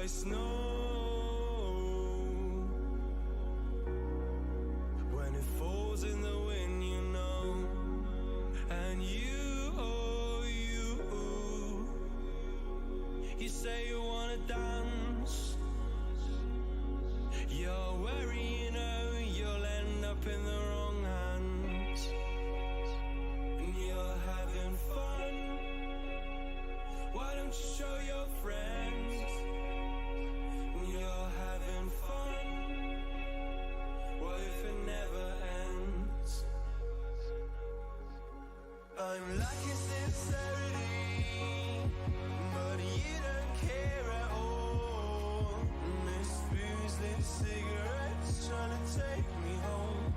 like snow. When it falls in the wind, you know. And you, oh, you say you wanna dance. You're worried, you know, you'll end up in the wrong hands. And you're having fun. Why don't you show your friends? And you're having fun. What if it never ends? I'm lacking sincerity, but you don't care at all. This booze, this cigarettes trying to take me home.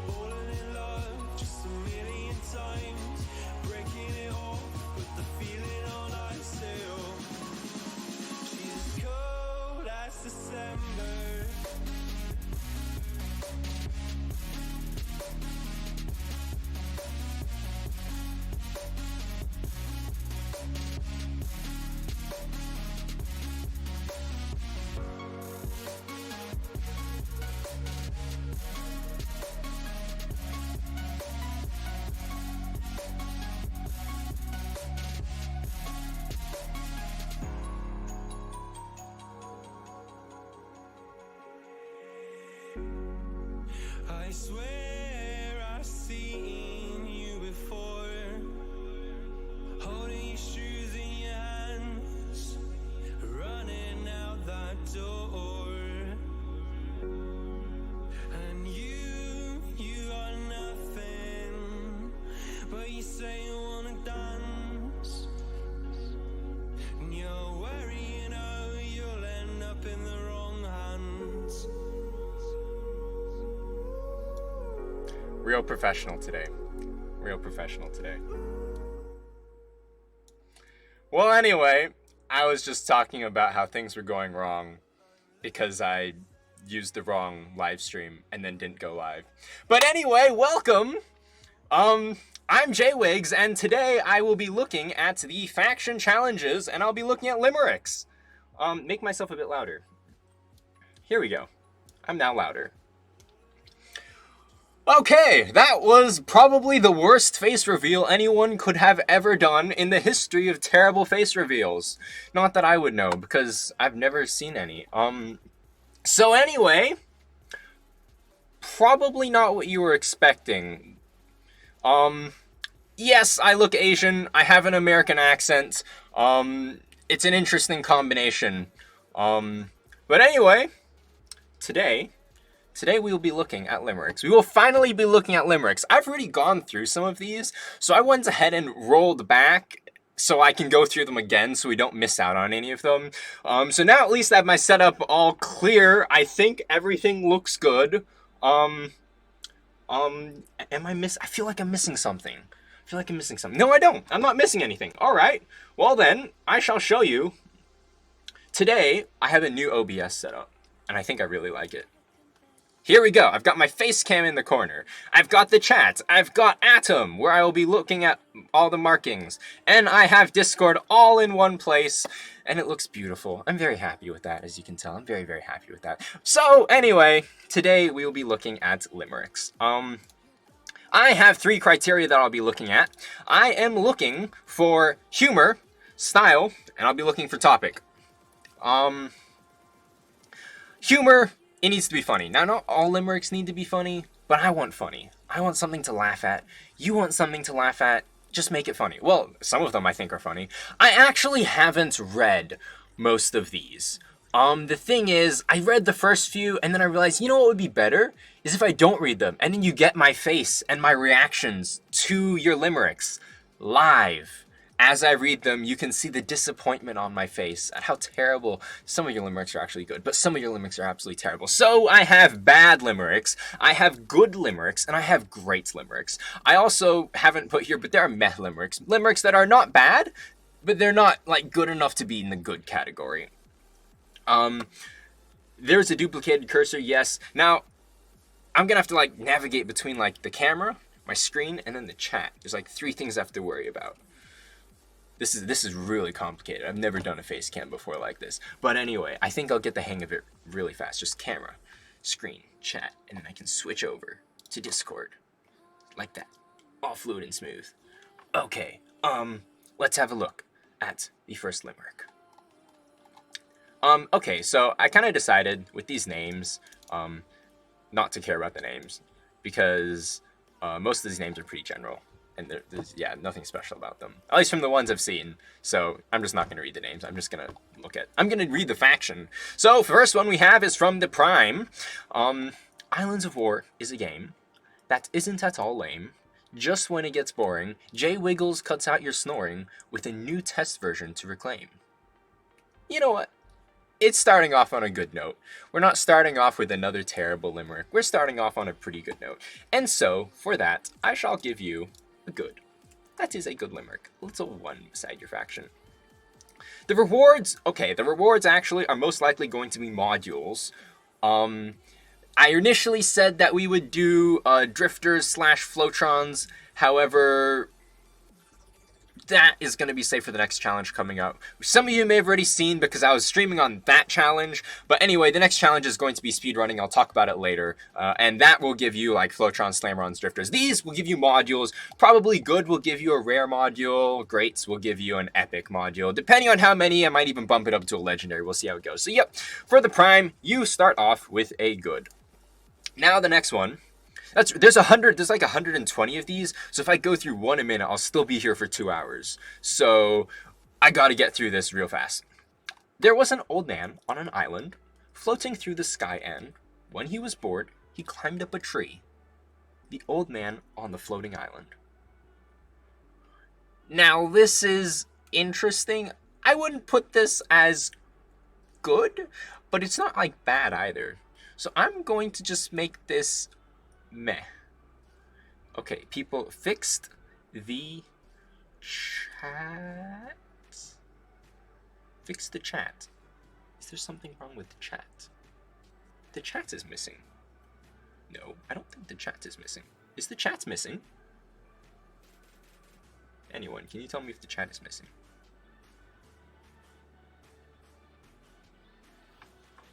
Falling in love just a million times, breaking it off, but the feeling on I still. She's cold as December. I swear I've seen you before, holding your shoes in your hands, running out that door. And you are nothing, but you say you wanna dance. And you're worried, you know, you'll end up in the wrong hands. Real professional today. Real professional today. Well, anyway, I was just talking about how things were going wrong because I used the wrong live stream and then didn't go live. But anyway, welcome. I'm J-Wigs, and today I will be looking at the faction challenges, and I'll be looking at Limericks. Make myself a bit louder. Here we go. I'm now louder. Okay, that was probably the worst face reveal anyone could have ever done in the history of terrible face reveals. Not that I would know, because I've never seen any. So anyway, probably not what you were expecting. Yes, I look Asian, I have an American accent, it's an interesting combination. But anyway, Today we will be looking at Limericks. We will finally be looking at Limericks. I've already gone through some of these, so I went ahead and rolled back so I can go through them again so we don't miss out on any of them. So now at least I have my setup all clear. I think everything looks good. Am I I feel like I'm missing something. No, I don't. I'm not missing anything. All right. Well then, I shall show you. Today, I have a new OBS setup, and I think I really like it. Here we go. I've got my face cam in the corner. I've got the chat. I've got Atom, where I will be looking at all the markings. And I have Discord all in one place. And it looks beautiful. I'm very happy with that, as you can tell. I'm very, very happy with that. So, anyway, today we will be looking at Limericks. I have 3 criteria that I'll be looking at. I am looking for humor, style, and I'll be looking for topic. Humor... It needs to be funny. Now, not all Limericks need to be funny, but I want funny. I want something to laugh at. You want something to laugh at. Just make it funny. Well, some of them I think are funny. I actually haven't read most of these. The thing is, I read the first few, and then I realized, you know what would be better? Is if I don't read them, and then you get my face and my reactions to your Limericks live. As I read them, you can see the disappointment on my face at how terrible some of your Limericks are actually good, but some of your Limericks are absolutely terrible. So I have bad Limericks, I have good Limericks, and I have great Limericks. I also haven't put here, but there are meh Limericks. Limericks that are not bad, but they're not, like, good enough to be in the good category. There's a duplicated cursor, yes. Now, I'm gonna have to, like, navigate between, like, the camera my screen, and then the chat. There's like 3 things I have to worry about. This is really complicated. I've never done a face cam before like this. But anyway, I think I'll get the hang of it really fast. Just camera, screen, chat, and then I can switch over to Discord. Like that. All fluid and smooth. Okay, let's have a look at the first limerick. Okay, so I kind of decided with these names, not to care about the names, because most of these names are pretty general, and there's nothing special about them, at least from the ones I've seen. So I'm just not going to read the names. I'm going to read the faction. So the first one we have is from the Prime. Islands of War is a game that isn't at all lame. Just when it gets boring, Jay Wiggles cuts out your snoring with a new test version to reclaim. You know what? It's starting off on a good note. We're not starting off with another terrible limerick. We're starting off on a pretty good note. And so, for that, I shall give you a good. That is a good limerick. It's a 1 beside your faction. The rewards actually are most likely going to be modules. I initially said that we would do drifters / floatrons. However, that is going to be saved for the next challenge coming up. Some of you may have already seen because I was streaming on that challenge. But anyway, the next challenge is going to be speedrunning. I'll talk about it later. And that will give you like floatrons, slamrons, drifters. These will give you modules. Probably good will give you a rare module. Greats will give you an epic module. Depending on how many, I might even bump it up to a legendary. We'll see how it goes. So yep, for the Prime, you start off with a good. Now the next one. There's like 120 of these, so if I go through one a minute, I'll still be here for 2 hours. So I gotta get through this real fast. There was an old man on an island, floating through the sky, and when he was bored, he climbed up a tree. The old man on the floating island. Now this is interesting. I wouldn't put this as good, but it's not like bad either. So I'm going to just make this meh. Okay, people, fixed the chat. Fix the chat. Is there something wrong with the chat? The chat is missing. No, I don't think the chat is missing. Is the chat missing? Anyone, can you tell me if the chat is missing?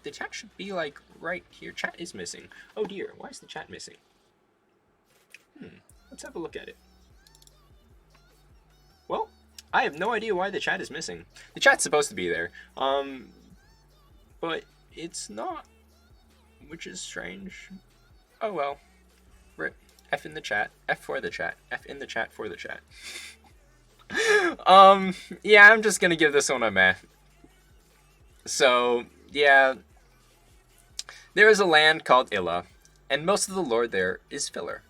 The chat should be like right here. Chat is missing. Oh dear, why is the chat missing? Let's have a look at it. Well, I have no idea why the chat is missing. The chat's supposed to be there. But it's not, which is strange. Oh well. Rip. F in the chat. F for the chat. F in the chat for the chat. Yeah, I'm just gonna give this one a meh. So, yeah. There is a land called Illa, and most of the lore there is filler.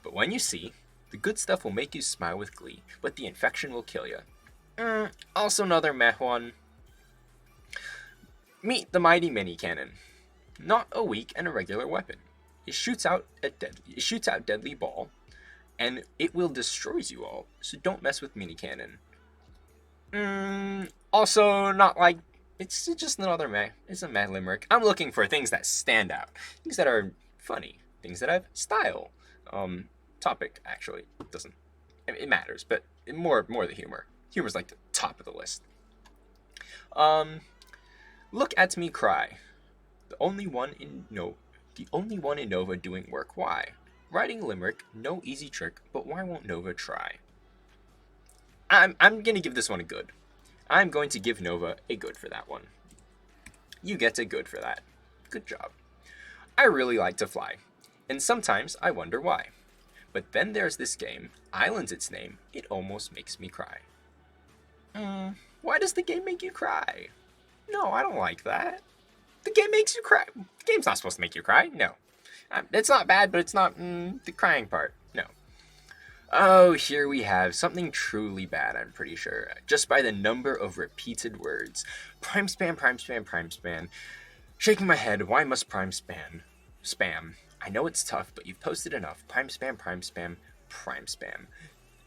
But when you see, the good stuff will make you smile with glee, but the infection will kill you. Also another meh one. Meet the mighty mini cannon. Not a weak and irregular weapon. It shoots out deadly ball, and it will destroy you all. So don't mess with mini cannon. Also not like. It's just another meh. It's a meh limerick. I'm looking for things that stand out. Things that are funny. Things that have style. Topic, actually. Doesn't... It matters, but more the humor. Humor's like the top of the list. Look at me cry. The only one in Nova doing work. Why? Writing limerick, no easy trick, but why won't Nova try? I'm gonna give this one a good. I'm going to give Nova a good for that one. You get a good for that. Good job. I really like to fly, and sometimes I wonder why. But then there's this game, Island's its name, it almost makes me cry. Why does the game make you cry? No, I don't like that. The game makes you cry. The game's not supposed to make you cry, no. It's not bad, but it's not the crying part, no. Oh, here we have something truly bad, I'm pretty sure. Just by the number of repeated words. Prime spam, prime spam, prime spam. Shaking my head, why must prime spam? I know it's tough, but you've posted enough. Prime spam, prime spam, prime spam.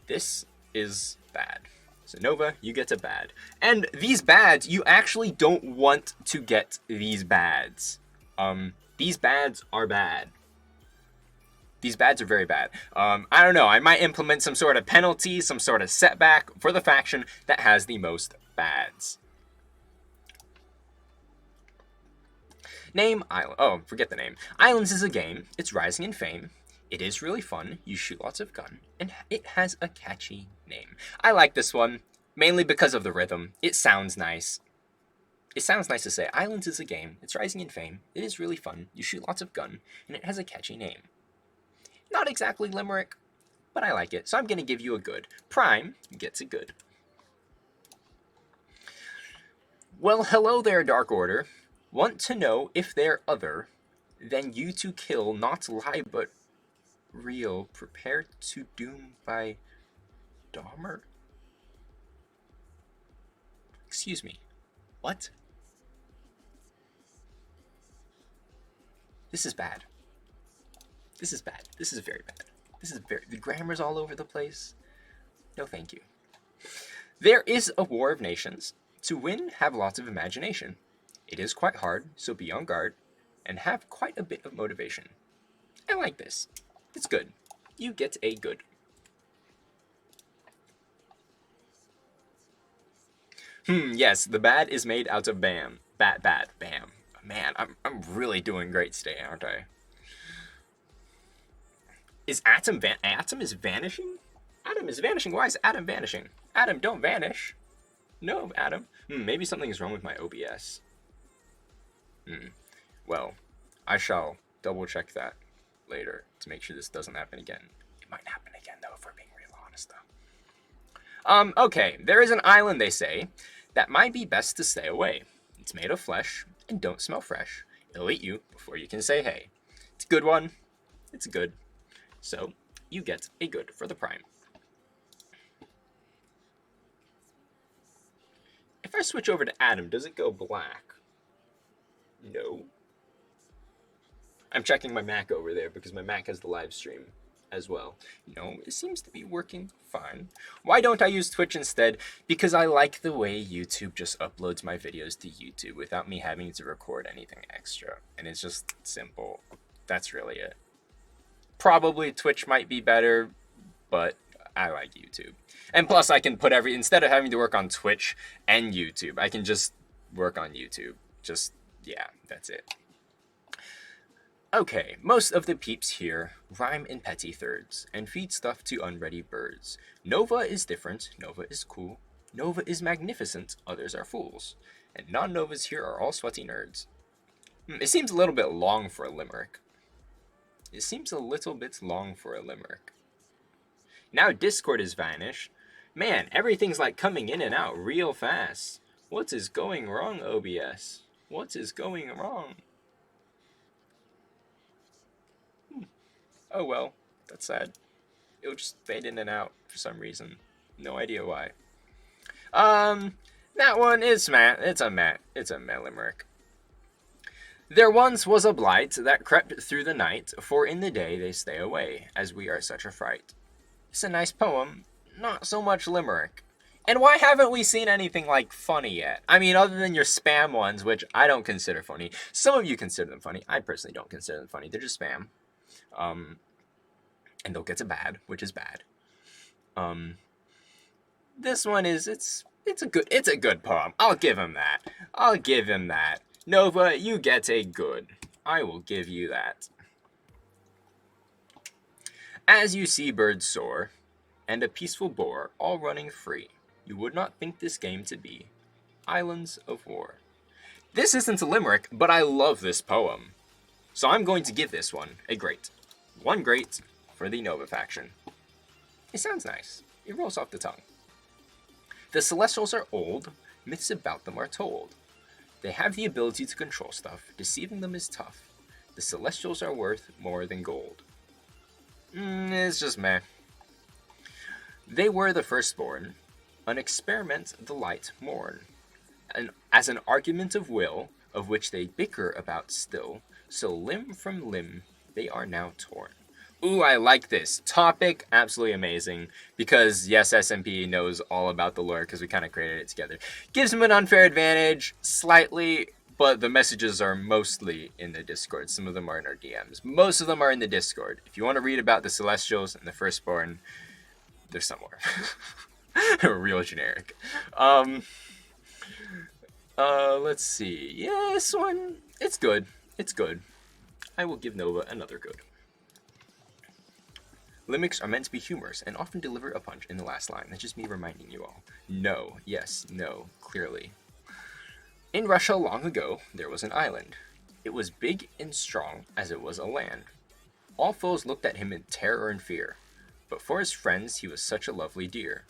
This is bad. So Nova, you get a bad. And these bads, you actually don't want to get these bads. These bads are bad. These bads are very bad. I don't know. I might implement some sort of penalty, some sort of setback for the faction that has the most bads. Name Island. Oh, forget the name. Islands is a game. It's rising in fame. It is really fun. You shoot lots of gun, and it has a catchy name. I like this one mainly because of the rhythm. It sounds nice. It sounds nice to say. Islands is a game. It's rising in fame. It is really fun. You shoot lots of gun, and it has a catchy name. Not exactly Limerick, but I like it, so I'm going to give you a good. Prime gets a good. Well, hello there, Dark Order. Want to know if they're other than you to kill, not lie, but real. Prepare to doom by Dahmer? Excuse me. What? This is bad. This is bad. This is very bad. The grammar's all over the place. No thank you. There is a war of nations. To win, have lots of imagination. It is quite hard, so be on guard, and have quite a bit of motivation. I like this. It's good. You get a good. Yes, the bad is made out of bam. Bam. Man, I'm really doing great today, aren't I? Is Atom is vanishing? Atom is vanishing. Why is Atom vanishing? Atom, don't vanish. No, Atom. Maybe something is wrong with my OBS. Well, I shall double check that later to make sure this doesn't happen again. It might happen again, though, if we're being real honest, though. Okay, there is an island, they say, that might be best to stay away. It's made of flesh and don't smell fresh. It'll eat you before you can say hey. It's a good one. It's good. So, you get a good for the prime. If I switch over to Atom, does it go black? No. I'm checking my Mac over there because my Mac has the live stream as well. No, it seems to be working fine. Why don't I use Twitch instead? Because I like the way YouTube just uploads my videos to YouTube without me having to record anything extra. And it's just simple. That's really it. Probably Twitch might be better, but I like YouTube. And plus I can put instead of having to work on Twitch and YouTube, I can just work on YouTube. Yeah, that's it. Okay, most of the peeps here rhyme in petty thirds and feed stuff to unready birds. Nova is different, Nova is cool, Nova is magnificent, others are fools. And non-Novas here are all sweaty nerds. It seems a little bit long for a limerick. Now Discord has vanished. Man, everything's like coming in and out real fast. What is going wrong, OBS? What is going wrong? Oh well, that's sad. It'll just fade in and out for some reason. No idea why. That one is it's a limerick. There once was a blight that crept through the night, for in the day they stay away, as we are such a fright. It's a nice poem, not so much limerick. And why haven't we seen anything like funny yet? I mean, other than your spam ones, which I don't consider funny. Some of you consider them funny. I personally don't consider them funny. They're just spam. And they'll get to bad, which is bad. This one is it's a good poem. I'll give him that. Nova, you get a good. I will give you that. As you see birds soar, and a peaceful boar all running free, you would not think this game to be Islands of War. This isn't a limerick, but I love this poem. So I'm going to give this one a great. One great for the Nova faction. It sounds nice. It rolls off the tongue. The Celestials are old, myths about them are told. They have the ability to control stuff, deceiving them is tough. The Celestials are worth more than gold. It's just meh. They were the firstborn, an experiment the light mourn, and as an argument of will, of which they bicker about still, so limb from limb they are now torn. Ooh, I like this. Topic, absolutely amazing. Because, yes, SMP knows all about the lore because we kind of created it together. Gives him an unfair advantage, slightly, but the messages are mostly in the Discord. Some of them are in our DMs. Most of them are in the Discord. If you want to read about the Celestials and the Firstborn, they're somewhere. Real generic. Let's see. Yeah, this one, it's good. It's good. I will give Nova another good. Limericks are meant to be humorous and often deliver a punch in the last line. That's just me reminding you all. No, yes, no, clearly. In Russia long ago, there was an island. It was big and strong as it was a land. All foes looked at him in terror and fear, but for his friends he was such a lovely dear.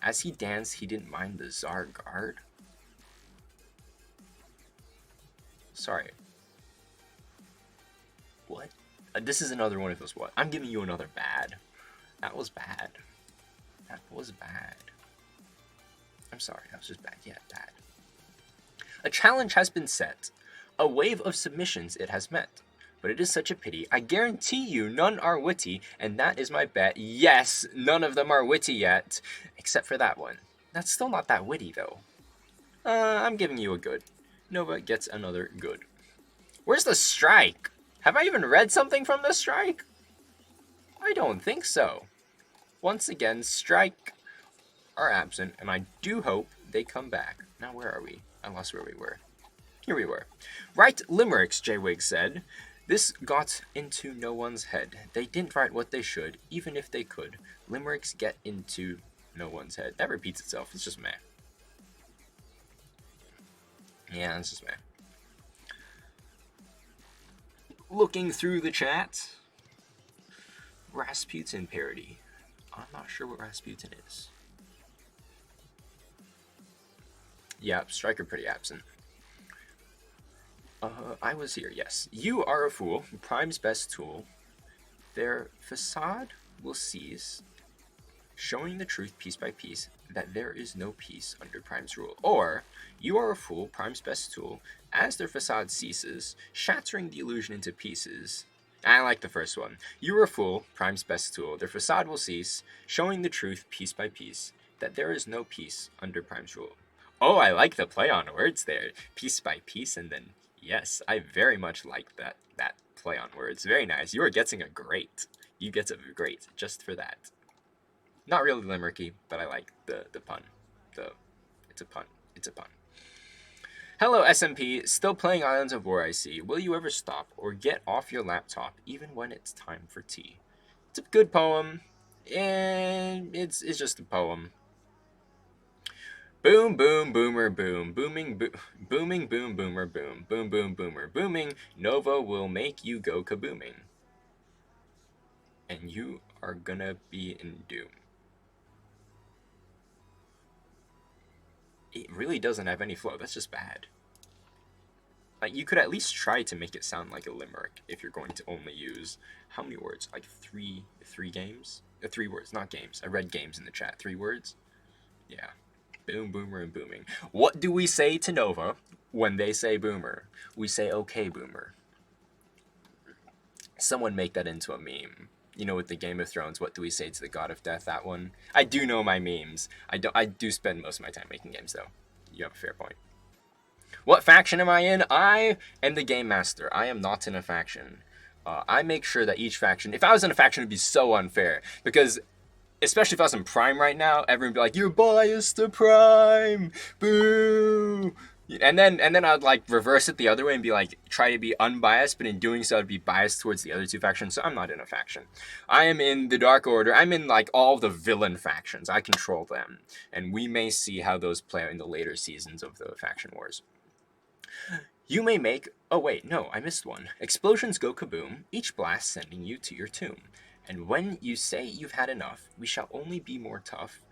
As he danced, he didn't mind the Tsar guard. Sorry. What? This is another one of those what? I'm giving you another bad. That was bad. That was bad. I'm sorry, that was just bad. Yeah, bad. A challenge has been set. A wave of submissions it has met. But it is such a pity. I guarantee you none are witty, and that is my bet. Yes, none of them are witty yet. Except for that one. That's still not that witty, though. I'm giving you a good. Nova gets another good. Where's the strike? Have I even read something from the strike? I don't think so. Once again, strike are absent, and I do hope they come back. Now, where are we? I lost where we were. Here we were. Right limericks, J-Wig said. This got into no one's head. They didn't write what they should, even if they could. Limericks get into no one's head. That repeats itself. It's just meh. Yeah, it's just meh. Looking through the chat. Rasputin parody. I'm not sure what Rasputin is. Yeah, Striker pretty absent. I was here, yes. You are a fool, Prime's best tool. Their facade will cease, showing the truth piece by piece that there is no peace under Prime's rule. Or, you are a fool, Prime's best tool, as their facade ceases, shattering the illusion into pieces. I like the first one. You are a fool, Prime's best tool. Their facade will cease, showing the truth piece by piece that there is no peace under Prime's rule. Oh, I like the play on words there. Piece by piece, and then, yes, I very much like that play on words. Very nice. You are getting a great. You get a great just for that. Not really limericky, but I like the pun. It's a pun. It's a pun. Hello, SMP. Still playing Islands of War, I see. Will you ever stop or get off your laptop even when it's time for tea? It's a good poem, and it's just a poem. Boom, boom, boomer, boom. Booming, booming, boom, boomer, boom. Boom, boom, boomer, booming. Nova will make you go kabooming. And you are gonna be in doom. It really doesn't have any flow. That's just bad. Like, you could at least try to make it sound like a limerick if you're going to only use, how many words? Like three games? 3 words, not games. I read games in the chat. 3 words? Yeah. Boom, boomer, and booming. What do we say to Nova when they say boomer? We say, okay, boomer. Someone make that into a meme. You know, with the Game of Thrones, what do we say to the God of Death? That one. I do know my memes. I do spend most of my time making games, though. You have a fair point. What faction am I in? I am the Game Master. I am not in a faction. I make sure that each faction... If I was in a faction, it would be so unfair. Because, especially if I was in Prime right now, everyone would be like, you're biased to Prime! Boo! And then I'd like reverse it the other way and be like, try to be unbiased, but in doing so I'd be biased towards the other 2 factions, so I'm not in a faction. I am in the Dark Order. I'm in like all the villain factions. I control them. And we may see how those play out in the later seasons of the faction wars. You may make... Oh wait, no, I missed one. Explosions go kaboom, each blast sending you to your tomb. And when you say you've had enough, we shall only be more tough.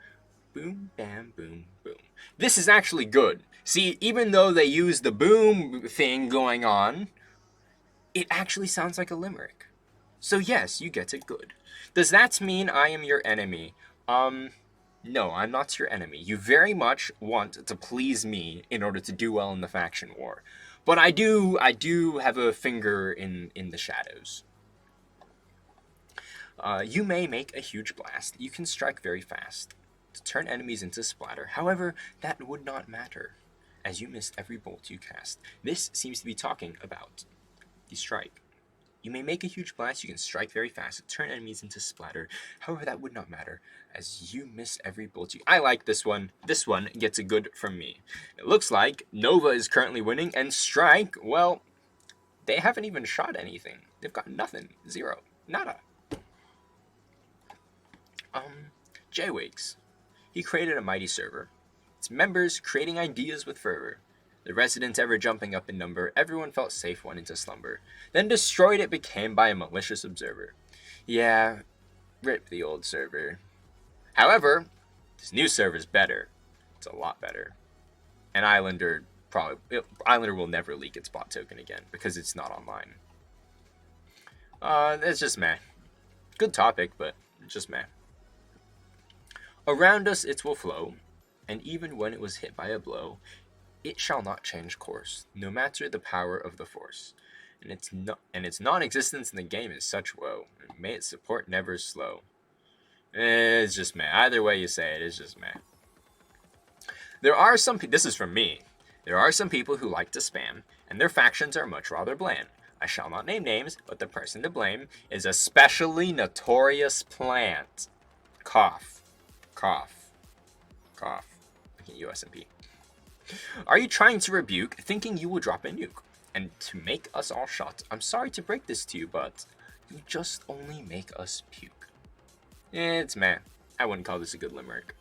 Boom, bam, boom, boom. This is actually good. See, even though they use the boom thing going on, it actually sounds like a limerick. So yes, you get it good. Does that mean I am your enemy? No, I'm not your enemy. You very much want to please me in order to do well in the faction war. But I do have a finger in the shadows. You may make a huge blast. You can strike very fast to turn enemies into splatter. However, that would not matter. as you miss every bolt you cast. This seems to be talking about the strike. You may make a huge blast, you can strike very fast, turn enemies into splatter. However, that would not matter, as you miss every bolt you... I like this one. This one gets a good from me. It looks like Nova is currently winning, and Strike, well, they haven't even shot anything. They've got nothing. Zero. Nada. J-Wakes. He created a mighty server. Its members creating ideas with fervor. The residents ever jumping up in number, everyone felt safe went into slumber. Then destroyed it became by a malicious observer. Yeah, rip the old server. However, this new server's better. It's a lot better. And Islander will never leak its bot token again because it's not online. It's just meh. Good topic, but just meh. Around us it will flow, and even when it was hit by a blow, it shall not change course, no matter the power of the force. And its non-existence in the game is such woe, and may its support never slow. It's just meh. Either way you say it, it's just meh. There are some... This is from me. There are some people who like to spam, and their factions are much rather bland. I shall not name names, but the person to blame is a specially notorious plant. Cough. Cough. Cough. Looking at USMP. Are you trying to rebuke, thinking you will drop a nuke? And to make us all shot, I'm sorry to break this to you, but you just only make us puke. It's meh. I wouldn't call this a good limerick.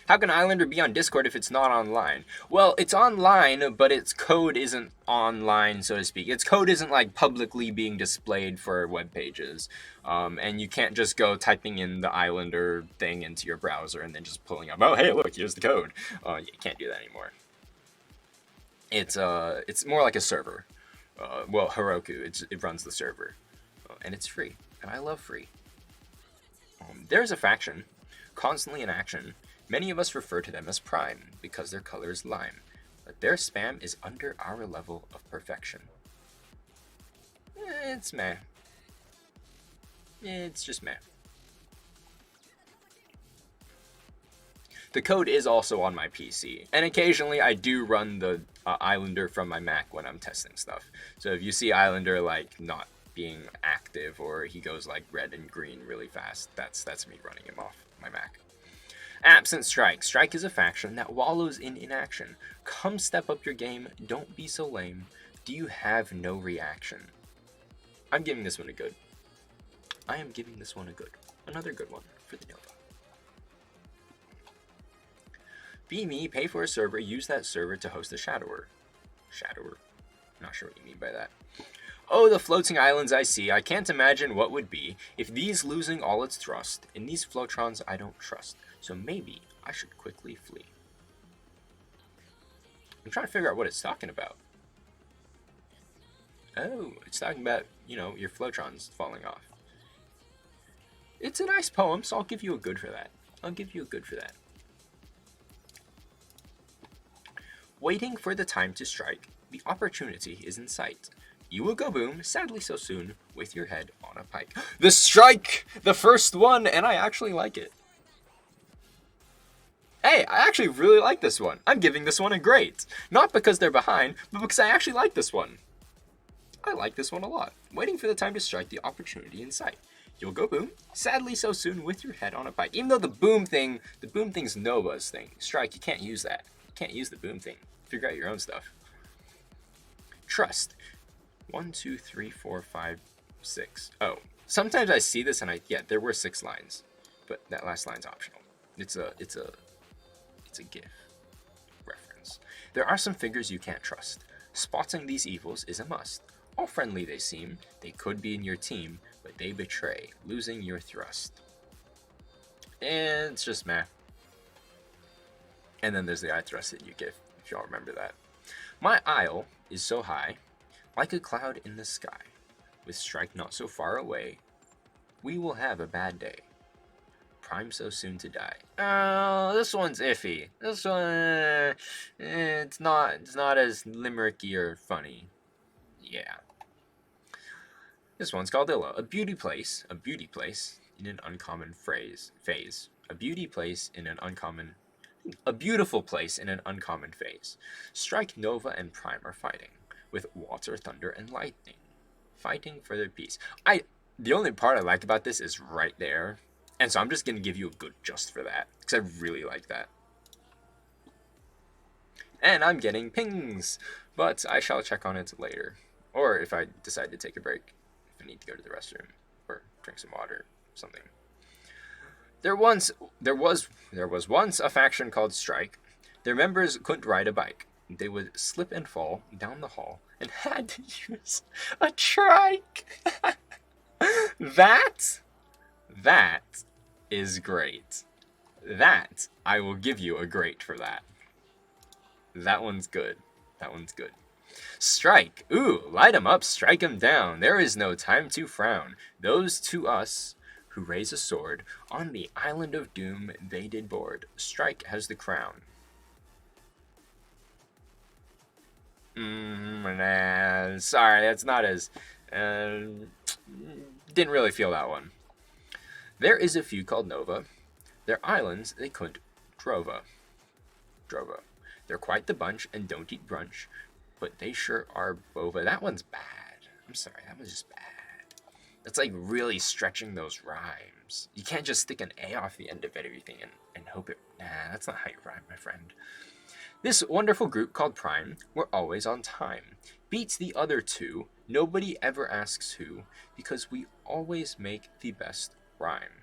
How can Islander be on Discord if it's not online? Well, it's online, but its code isn't online, so to speak. Its code isn't like publicly being displayed for web pages. And you can't just go typing in the Islander thing into your browser and then just pulling up, oh, hey, look, here's the code. You can't do that anymore. It's more like a server. Well, Heroku, it runs the server. And it's free. And I love free. There's a faction, constantly in action. Many of us refer to them as Prime, because their color is lime, but their spam is under our level of perfection. It's meh. It's just meh. The code is also on my PC, and occasionally I do run the Islander from my Mac when I'm testing stuff. So if you see Islander like not being active, or he goes like red and green really fast, that's me running him off my Mac. Absent Strike. Strike is a faction that wallows in inaction. Come step up your game, don't be so lame. Do you have no reaction? I'm giving this one a good. I am giving this one a good. Another good one for the Nova. Be me, pay for a server, use that server to host a shadower. Shadower? Not sure what you mean by that. Oh, the floating islands I see, I can't imagine what would be if these losing all its thrust. In these floatrons I don't trust, so maybe I should quickly flee. I'm trying to figure out what it's talking about. Oh, it's talking about, your floatrons falling off. It's a nice poem, so I'll give you a good for that. Waiting for the time to strike, the opportunity is in sight. You will go boom, sadly so soon, with your head on a pike. The strike! The first one, and I actually like it. Hey, I actually really like this one. I'm giving this one a great. Not because they're behind, but because I actually like this one. I like this one a lot. Waiting for the time to strike, the opportunity in sight. You'll go boom, sadly so soon, with your head on a pike. Even though the boom's Nova's thing. Strike, you can't use that. You can't use the boom thing. Figure out your own stuff. Trust. 1, 2, 3, 4, 5, 6. Oh, sometimes I see this and there were 6 lines, but that last line's optional. It's a GIF reference. There are some figures you can't trust. Spotting these evils is a must. All friendly they seem, they could be in your team, but they betray, losing your thrust. And it's just meh. And then there's the I thrusted you GIF, if y'all remember that. My isle is so high, like a cloud in the sky, with strike not so far away, we will have a bad day. Prime so soon to die. Oh, this one's iffy. This one, it's not as limericky or funny. Yeah. This one's called Illa. A beauty place in an uncommon phase. A beauty place in an uncommon A beautiful place in an uncommon phase. Strike, Nova, and Prime are fighting, with water, thunder, and lightning. Fighting for their peace. The only part I like about this is right there. And so I'm just going to give you a good just for that. Because I really like that. And I'm getting pings. But I shall check on it later. Or if I decide to take a break. If I need to go to the restroom. Or drink some water. Something. There was once a faction called Strike. Their members couldn't ride a bike. They would slip and fall down the hall and had to use a trike. That is great. That, I will give you a great for that. That one's good. That one's good. Strike. Ooh, light 'em up, strike 'em down. There is no time to frown. Those to us who raise a sword on the island of doom they did board. Strike has the crown. Nah, sorry, that's not as... didn't really feel that one. There is a few called Nova. Their islands they couldn't Drova. They're quite the bunch and don't eat brunch, but they sure are bova. That one's bad. I'm sorry, that was just bad. That's like really stretching those rhymes. You can't just stick an A off the end of everything and hope it... Nah, that's not how you rhyme, my friend. This wonderful group called Prime, we're always on time. Beats the other two, nobody ever asks who, because we always make the best rhyme.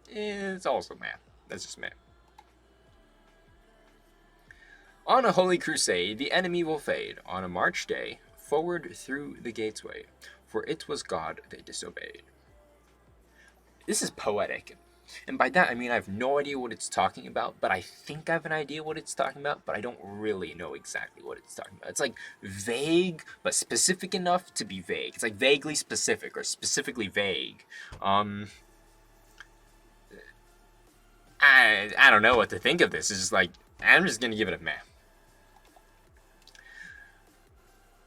It's also math. That's just math. On a holy crusade, the enemy will fade. On a March day, forward through the gateway, for it was God they disobeyed. This is poetic. And by that, I mean I have no idea what it's talking about, but I think I have an idea what it's talking about, but I don't really know exactly what it's talking about. It's like vague, but specific enough to be vague. It's like vaguely specific or specifically vague. I don't know what to think of this. It's just like, I'm just going to give it a meh.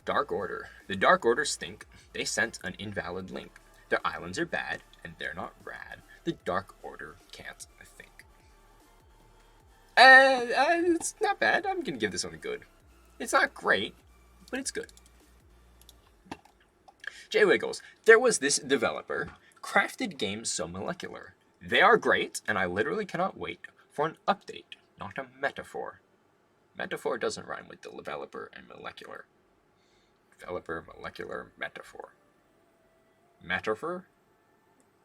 Dark Order. The Dark Order stink. They sent an invalid link. Their islands are bad, and they're not rad. The Dark Order can't think. It's not bad. I'm going to give this one a good. It's not great, but it's good. J Wiggles. There was this developer. Crafted games so molecular. They are great, and I literally cannot wait for an update, not a metaphor. Metaphor doesn't rhyme with the developer and molecular. Developer, molecular, metaphor. Metaphor?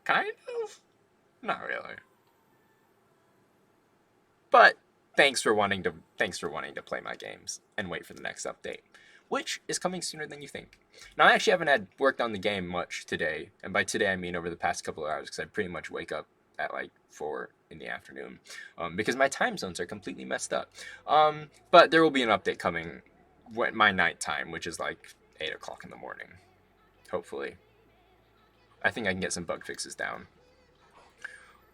Kind of? Not really. But thanks for wanting to play my games and wait for the next update, which is coming sooner than you think. Now, I actually haven't worked on the game much today, and by today I mean over the past couple of hours, because I pretty much wake up at like 4 in the afternoon, because my time zones are completely messed up. But there will be an update coming when my night time, which is like 8 o'clock in the morning. Hopefully. I think I can get some bug fixes down.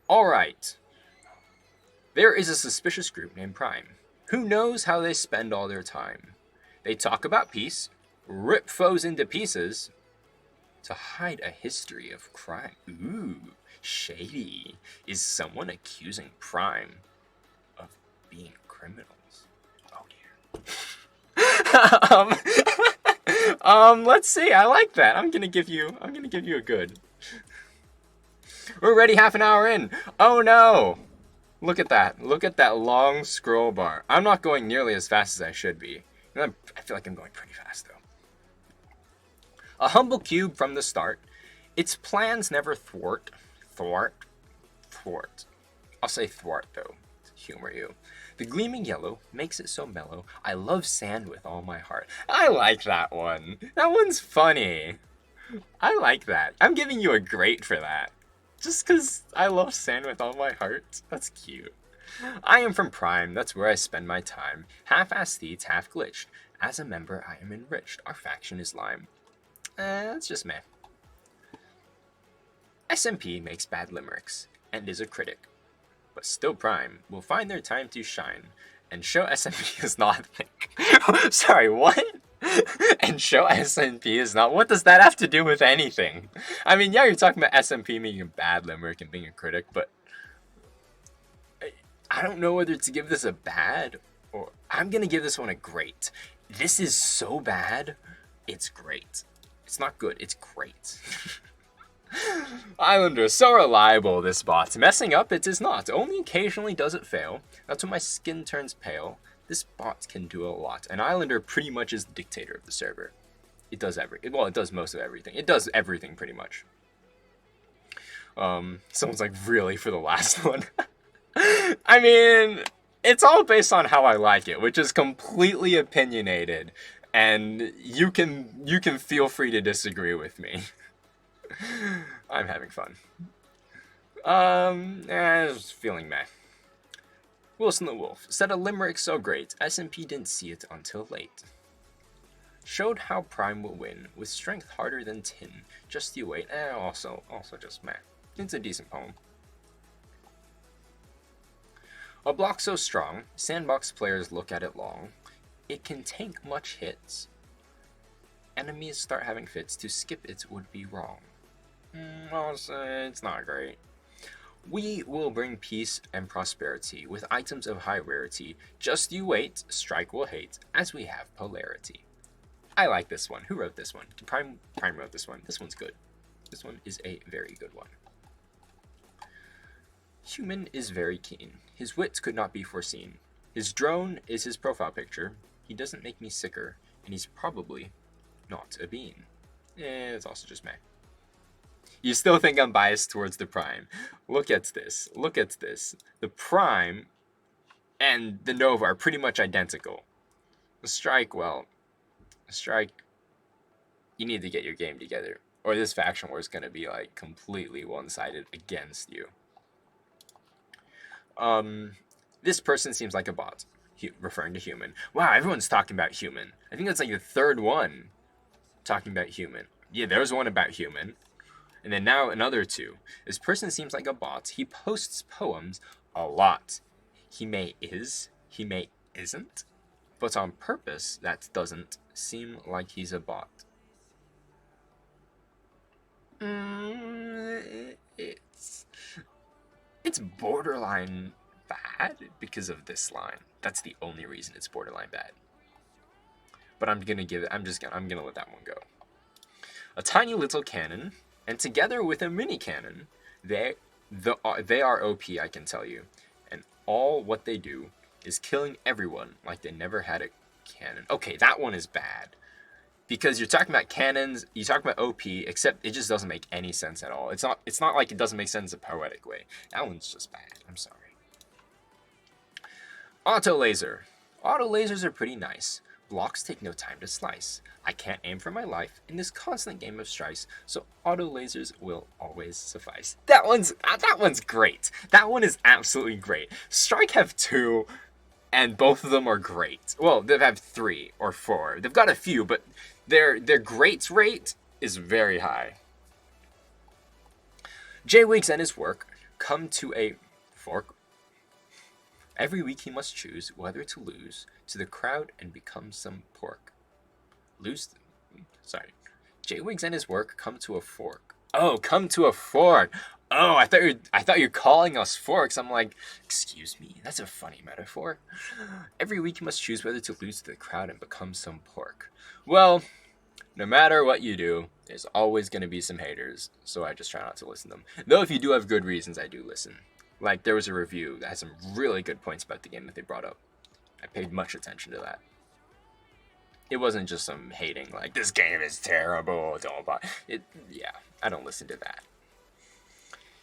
Alright. There is a suspicious group named Prime. Who knows how they spend all their time? They talk about peace, rip foes into pieces, to hide a history of crime. Ooh, shady. Is someone accusing Prime of being criminals? Oh dear. Let's see. I like that. I'm gonna give you a good. We're already half an hour in. Oh no. Look at that. Look at that long scroll bar. I'm not going nearly as fast as I should be. I feel like I'm going pretty fast though. A humble cube from the start. Its plans never thwart. I'll say thwart though, to humor you. The gleaming yellow makes it so mellow. I love sand with all my heart. I like that one. That one's funny. I like that. I'm giving you a great for that. Just because I love sand with all my heart. That's cute. I am from Prime. That's where I spend my time. Half-assed thieves, half glitched. As a member, I am enriched. Our faction is Lime. That's just meh. SMP makes bad limericks and is a critic, but still Prime will find their time to shine and show SMP is not thick. Sorry, what? And show SMP is not. What does that have to do with anything? I mean, yeah, you're talking about SMP making a bad limerick and being a critic, but I don't know whether to give this a bad or I'm gonna give this one a great. This is so bad, it's great. It's not good, it's great. Islander, so reliable this bot. Messing up it is not. Only occasionally does it fail. That's when my skin turns pale. This bot can do a lot. And Islander pretty much is the dictator of the server. It does it does most of everything. It does everything pretty much. Someone's like, really, for the last one? I mean, it's all based on how I like it, which is completely opinionated, and you can feel free to disagree with me. I'm having fun. Just feeling meh. Wilson the Wolf said a limerick so great, SMP didn't see it until late. Showed how Prime will win, with strength harder than tin. Just you wait. Also just meh. It's a decent poem. A block so strong, sandbox players look at it long. It can tank much hits. Enemies start having fits, to skip it would be wrong. It's not great. We will bring peace and prosperity, with items of high rarity. Just you wait, strike will hate, as we have polarity. I like this one. Who wrote this one? Prime wrote this one. This one's good. This one is a very good one. Human is very keen. His wit could not be foreseen. His drone is his profile picture. He doesn't make me sicker, and he's probably not a bean. It's also just meh. You still think I'm biased towards the Prime. Look at this. Look at this. The Prime and the Nova are pretty much identical. The Strike, well, Strike, you need to get your game together, or this faction war is going to be like completely one-sided against you. This person seems like a bot, referring to human. Wow, everyone's talking about human. I think that's like the third one talking about human. Yeah, there's one about human. And then now another two. This person seems like a bot. He posts poems a lot. He may is, he may isn't. But on purpose, that doesn't seem like he's a bot. It's borderline bad because of this line. That's the only reason it's borderline bad. But I'm gonna let that one go. A tiny little cannon, and together with a mini cannon, they are OP, I can tell you. And all what they do is killing everyone like they never had a cannon. Okay, that one is bad. Because you're talking about cannons, you're talking about OP, except it just doesn't make any sense at all. It's not like it doesn't make sense in a poetic way. That one's just bad. I'm sorry. Auto laser. Auto lasers are pretty nice. Blocks take no time to slice. I can't aim for my life in this constant game of strife, so auto lasers will always suffice. That one's great. That one is absolutely great. Strike have two, and both of them are great. Well, they have 3 or 4. They've got a few, but their greats rate is very high. Jay Wiggs and his work come to a fork. Every week he must choose whether to lose to the crowd and become some pork. Jay Wiggs and his work come to a fork. Oh, come to a fork. Oh, I thought you're calling us forks. I'm like, excuse me, that's a funny metaphor. Every week you must choose whether to lose to the crowd and become some pork. Well, no matter what you do, there's always going to be some haters, so I just try not to listen to them. Though if you do have good reasons, I do listen. Like, there was a review that had some really good points about the game that they brought up. I paid much attention to that. It wasn't just some hating, like, this game is terrible, don't buy it. Yeah, I don't listen to that.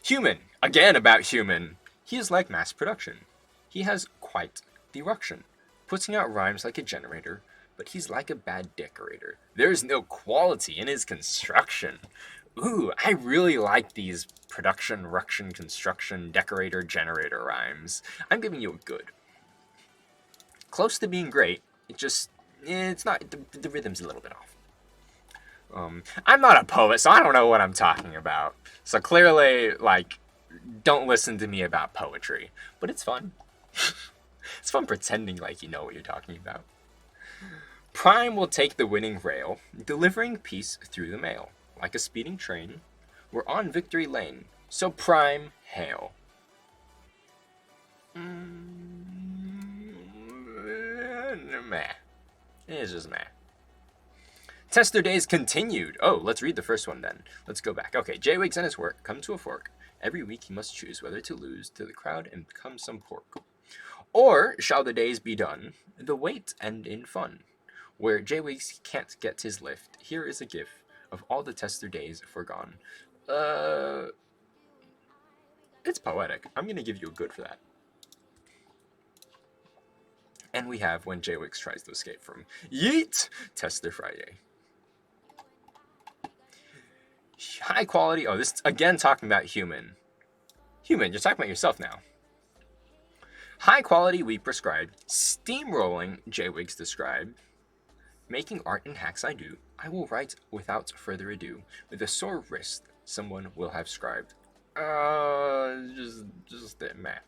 Human. Again about human. He is like mass production. He has quite the ruction, putting out rhymes like a generator, but he's like a bad decorator. There's no quality in his construction. Ooh, I really like these production, ruction, construction, decorator, generator rhymes. I'm giving you a good. Close to being great, it's not, the rhythm's a little bit off. I'm not a poet, so I don't know what I'm talking about. So clearly, like, don't listen to me about poetry. But it's fun. It's fun pretending like you know what you're talking about. Prime will take the winning rail, delivering peace through the mail. Like a speeding train, we're on victory lane, so Prime, hail. Meh. It's just meh. Tester days continued. Oh, let's read the first one then. Let's go back. Okay, Jay Wiggs and his work come to a fork. Every week he must choose whether to lose to the crowd and become some pork. Or shall the days be done, the wait end in fun? Where Jay Wiggs can't get his lift, here is a gif of all the tester days forgone. It's poetic. I'm gonna give you a good for that. And we have when Jay Wiggs tries to escape from Yeet! Tester Friday. High quality. Oh, this again talking about human. Human, you're talking about yourself now. High quality we prescribe. Steamrolling, Jay Wiggs described. Making art in hacks I do. I will write without further ado. With a sore wrist, someone will have scribed. Just meh.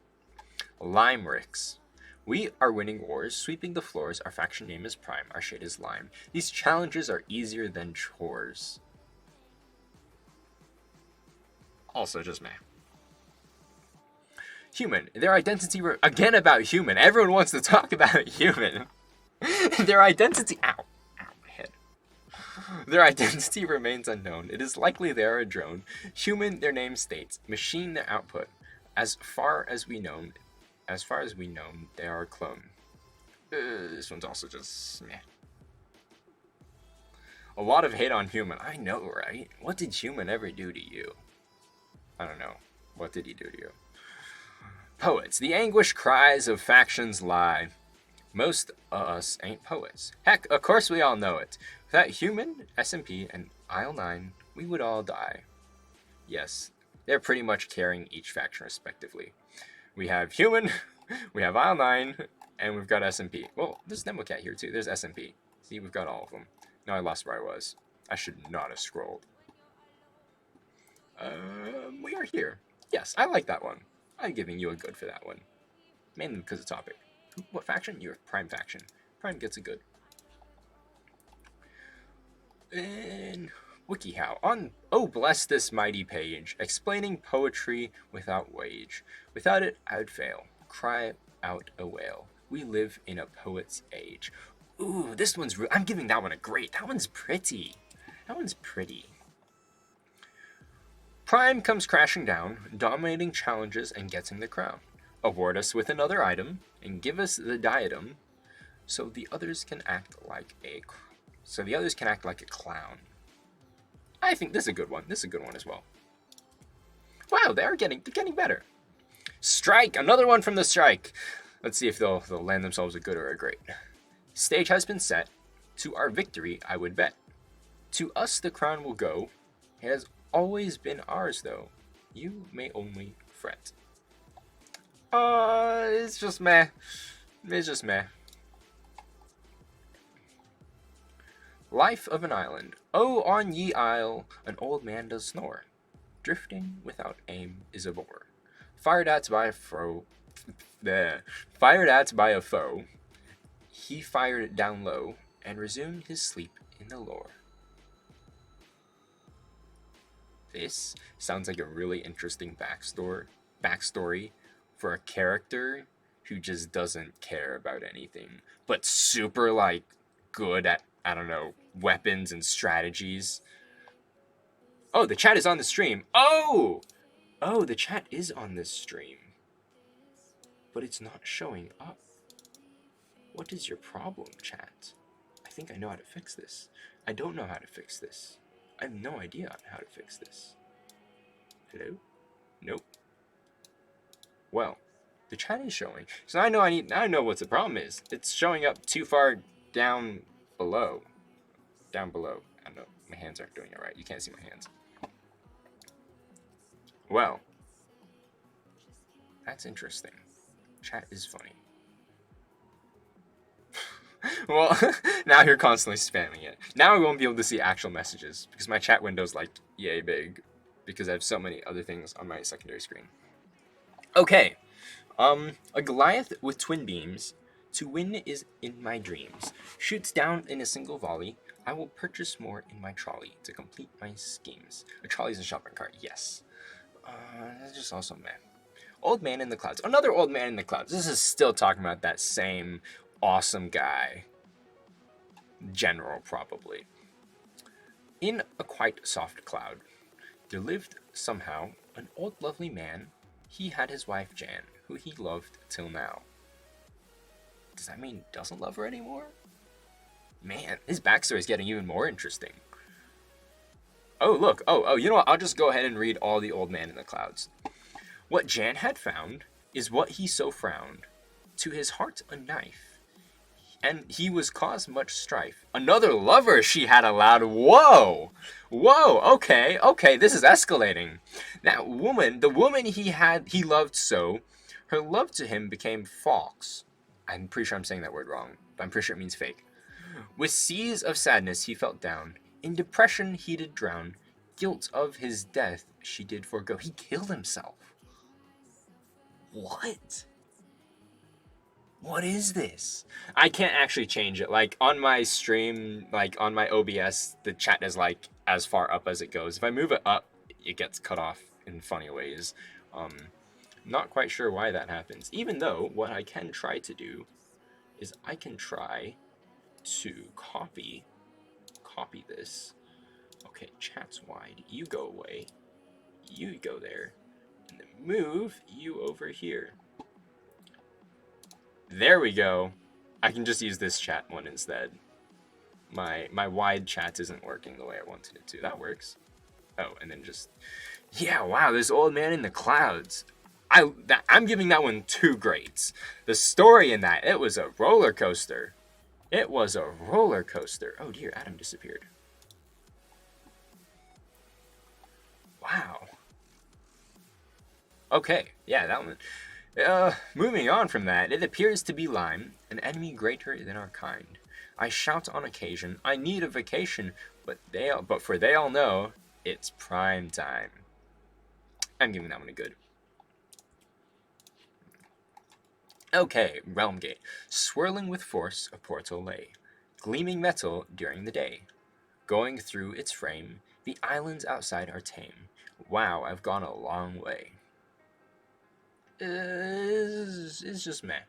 Limericks. We are winning wars, sweeping the floors. Our faction name is Prime. Our shade is Lime. These challenges are easier than chores. Also just meh. Human. Their identity... Again about human. Everyone wants to talk about human. Their identity... Ow. Ow, my head. Their identity remains unknown. It is likely they are a drone. Human, their name states. Machine, their output. As far as we know, they are a clone. This one's also just meh. A lot of hate on human. I know, right? What did human ever do to you? I don't know. What did he do to you? Poets. The anguish cries of factions lie. Most of us ain't poets. Heck, of course we all know it. Without human, SMP, and Isle 9, we would all die. Yes, they're pretty much carrying each faction respectively. We have human, we have Isle 9, and we've got SMP. Well, there's Nemocat here too. There's SMP. See, we've got all of them. Now I lost where I was. I should not have scrolled. We are here. Yes, I like that one. I'm giving you a good for that one. Mainly because of topic. What faction? You're Prime faction. Prime gets a good. And WikiHow. On Oh Bless This Mighty Page. Explaining poetry without wage. Without it, I'd fail. Cry out a wail. We live in a poet's age. Ooh, this one's I'm giving that one a great. That one's pretty. That one's pretty. Prime comes crashing down, dominating challenges and getting the crown. Award us with another item and give us the diadem, so the others can act like a clown. I think this is a good one. This is a good one as well. Wow, they're getting better. Strike, another one from the strike. Let's see if they'll land themselves a good or a great. Stage has been set. To our victory, I would bet. To us the crown will go. It has always been ours, though. You may only fret. It's just meh. It's just meh. Life of an island. Oh, on ye isle, an old man does snore. Drifting without aim is a bore. Fired at by a foe. He fired down low and resumed his sleep in the lore. This sounds like a really interesting backstory for a character who just doesn't care about anything, but super like good at, I don't know, weapons and strategies. Oh, the chat is on the stream. Oh, the chat is on this stream, but it's not showing up. What is your problem, chat? I think I know how to fix this. I don't know how to fix this. I have no idea how to fix this. Hello? Nope. Well, the chat is showing. So I know what the problem is. It's showing up too far down below. Down below. I don't know. My hands aren't doing it right. You can't see my hands. Well. That's interesting. Chat is funny. Well, now you're constantly spamming it. Now I won't be able to see actual messages because my chat window's like yay big because I have so many other things on my secondary screen. Okay. A Goliath with twin beams. To win is in my dreams. Shoots down in a single volley. I will purchase more in my trolley to complete my schemes. A trolley is a shopping cart, yes. That's just also meh. Old Man in the Clouds. Another Old Man in the Clouds. This is still talking about that same awesome guy. General, probably. In a quite soft cloud, there lived somehow an old lovely man. He had his wife Jan, who he loved till now. Does that mean he doesn't love her anymore? Man, his backstory is getting even more interesting. Oh, look. Oh, you know what? I'll just go ahead and read all the Old Man in the Clouds. What Jan had found is what he so frowned. To his heart a knife, and he was caused much strife. Another lover she had allowed. Whoa! Okay, this is escalating. That woman, the woman he loved so, her love to him became false. I'm pretty sure I'm saying that word wrong, but I'm pretty sure it means fake. With seas of sadness he felt down. In depression he did drown. Guilt of his death she did forego. He killed himself. What? What is this? I can't actually change it. Like, on my stream, like, on my OBS, the chat is, like, as far up as it goes. If I move it up, it gets cut off in funny ways. Not quite sure why that happens. Even though, what I can try to do is I can try to copy this. Okay, chat's wide. You go away. You go there. And then move you over here. There we go. I can just use this chat one instead. My wide chat isn't working the way I wanted it to. That works. Oh, and then just... Yeah, wow, this Old Man in the Clouds. I'm giving that one 2 grades. The story in that, it was a roller coaster. It was a roller coaster. Oh dear, Adam disappeared. Wow. Okay, yeah, that one... moving on from that, it appears to be Lime, an enemy greater than our kind. I shout on occasion, I need a vacation, but for they all know, it's prime time. I'm giving that one a good. Okay, Realm Gate. Swirling with force, a portal lay, gleaming metal during the day. Going through its frame, the islands outside are tame. Wow, I've gone a long way. It's just meh.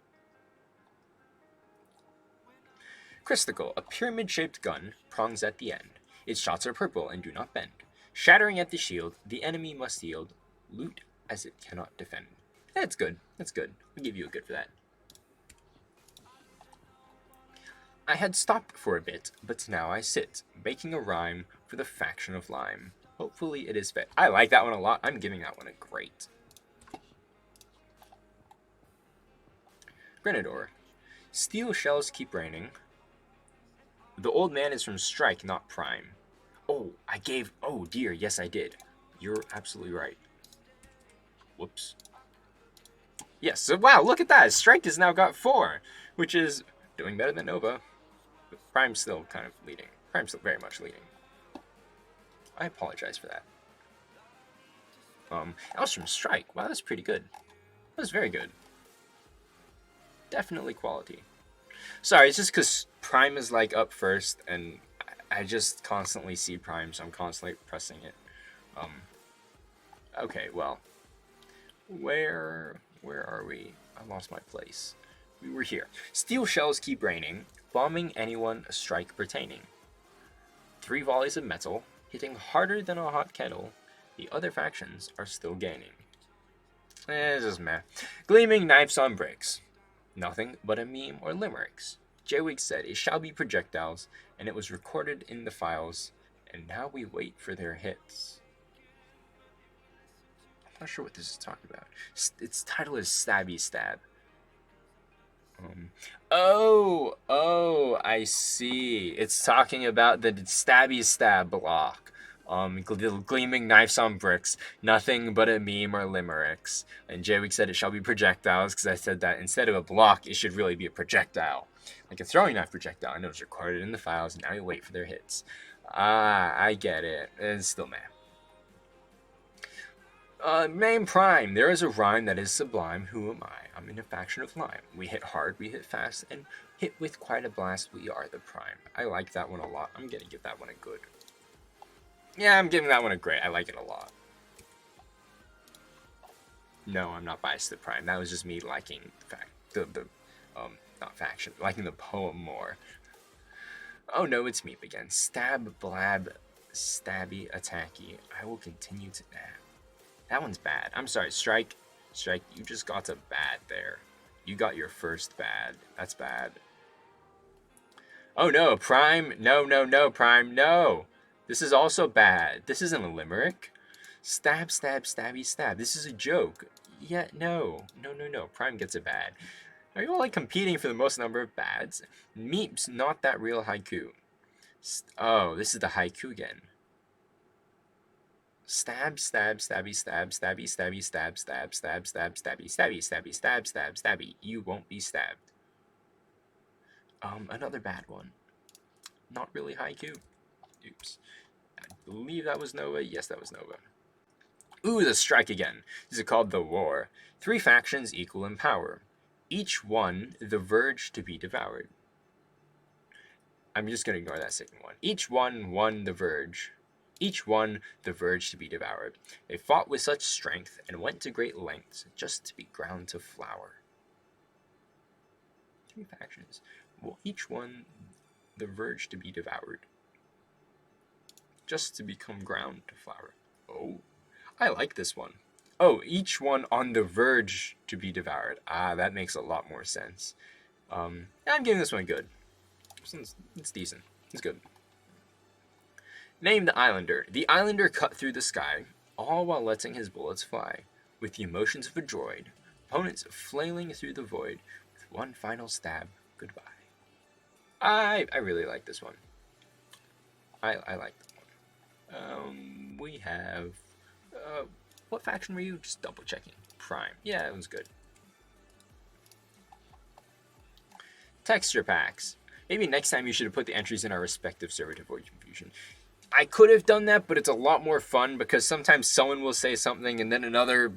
Christical, a pyramid-shaped gun, prongs at the end. Its shots are purple and do not bend. Shattering at the shield, the enemy must yield. Loot as it cannot defend. That's good. That's good. I'll give you a good for that. I had stopped for a bit, but now I sit, making a rhyme for the faction of Lime. Hopefully it is fit. I like that one a lot. I'm giving that one a great. Grenador. Steel shells keep raining. The Old Man is from Strike, not Prime. Oh, oh dear, yes I did. You're absolutely right. Whoops. Yes, so wow, look at that. Strike has now got 4, which is doing better than Nova. But Prime's still kind of leading. Prime's still very much leading. I apologize for that. That was from Strike. Wow, that's pretty good. That was very good. Definitely quality. Sorry, it's just because Prime is like up first, and I just constantly see Prime, so I'm constantly pressing it. Okay, well, where are we? I lost my place. We were here. Steel shells keep raining, bombing anyone a strike pertaining. 3 volleys of metal, hitting harder than a hot kettle. The other factions are still gaining. It's just meh. Gleaming knives on bricks. Nothing but a meme or limericks. J-Wig said it shall be projectiles, and it was recorded in the files, and now we wait for their hits. I'm not sure what this is talking about. Its title is Stabby Stab. I see. It's talking about the Stabby Stab block. Gleaming knives on bricks, nothing but a meme or limericks. And J-Wig said it shall be projectiles, because I said that instead of a block, it should really be a projectile. Like a throwing knife projectile. I know it's recorded in the files, and now you wait for their hits. Ah, I get it. It's still meh. Name Prime. There is a rhyme that is sublime. Who am I? I'm in a faction of Lime. We hit hard, we hit fast, and hit with quite a blast. We are the Prime. I like that one a lot. I'm gonna give that one a good. Yeah, I'm giving that one a great. I like it a lot. No, I'm not biased to Prime. That was just me liking the not faction, liking the poem more. Oh no, it's Meep again. Stab, blab, stabby, attacky. I will continue to. That one's bad. I'm sorry, Strike. Strike, you just got to bad there. You got your first bad. That's bad. Oh no, Prime. No, no, no, Prime. No. This is also bad. This isn't a limerick. Stab, stab, stabby, stab. This is a joke. Yeah, no. No, no, no. Prime gets a bad. Are you all like competing for the most number of bads? Meeps, not that real haiku. Oh, this is the haiku again. Stab, stab, stabby, stab, stabby, stabby, stab, stab, stab, stab, stabby, stabby, stabby, stab, stab, stabby. You won't be stabbed. Another bad one. Not really haiku. Oops. I believe that was Nova. Yes, that was Nova. Ooh, the strike again. This is called The War. 3 factions equal in power. Each one the verge to be devoured. I'm just going to ignore that second one. Each one won the verge. Each one the verge to be devoured. They fought with such strength and went to great lengths just to be ground to flour. 3 factions. Well, each one the verge to be devoured. Just to become ground to flour. Oh, I like this one. Oh, each one on the verge to be devoured. Ah, that makes a lot more sense. I'm giving this one good. It's decent. It's good. Name the Islander. The Islander cut through the sky, all while letting his bullets fly, with the emotions of a droid, opponents flailing through the void, with one final stab, goodbye. I really like this one. I like this one. We have... what faction were you? Just double checking. Prime. Yeah, it was good. Texture packs. Maybe next time you should have put the entries in our respective server to avoid confusion. I could have done that, but it's a lot more fun because sometimes someone will say something and then another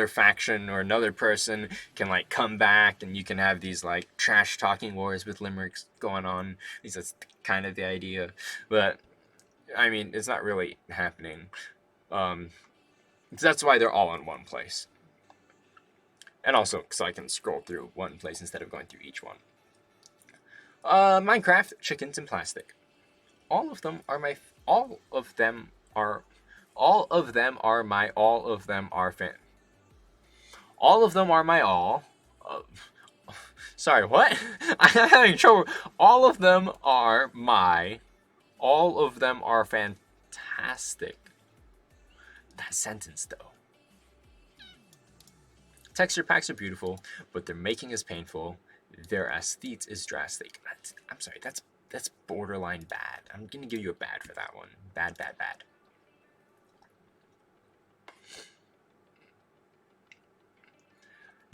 faction or another person can like come back and you can have these like trash talking wars with limericks going on. At least that's kind of the idea. But I mean, it's not really happening. That's why they're all in one place. And also, so I can scroll through one place instead of going through each one. Minecraft, chickens, and plastic. All of them are my sorry, what? I'm having trouble. All of them are fantastic. That sentence, though. Texture packs are beautiful, but their making is painful. Their aesthete is drastic. I'm sorry, that's borderline bad. I'm gonna give you a bad for that one. Bad, bad, bad.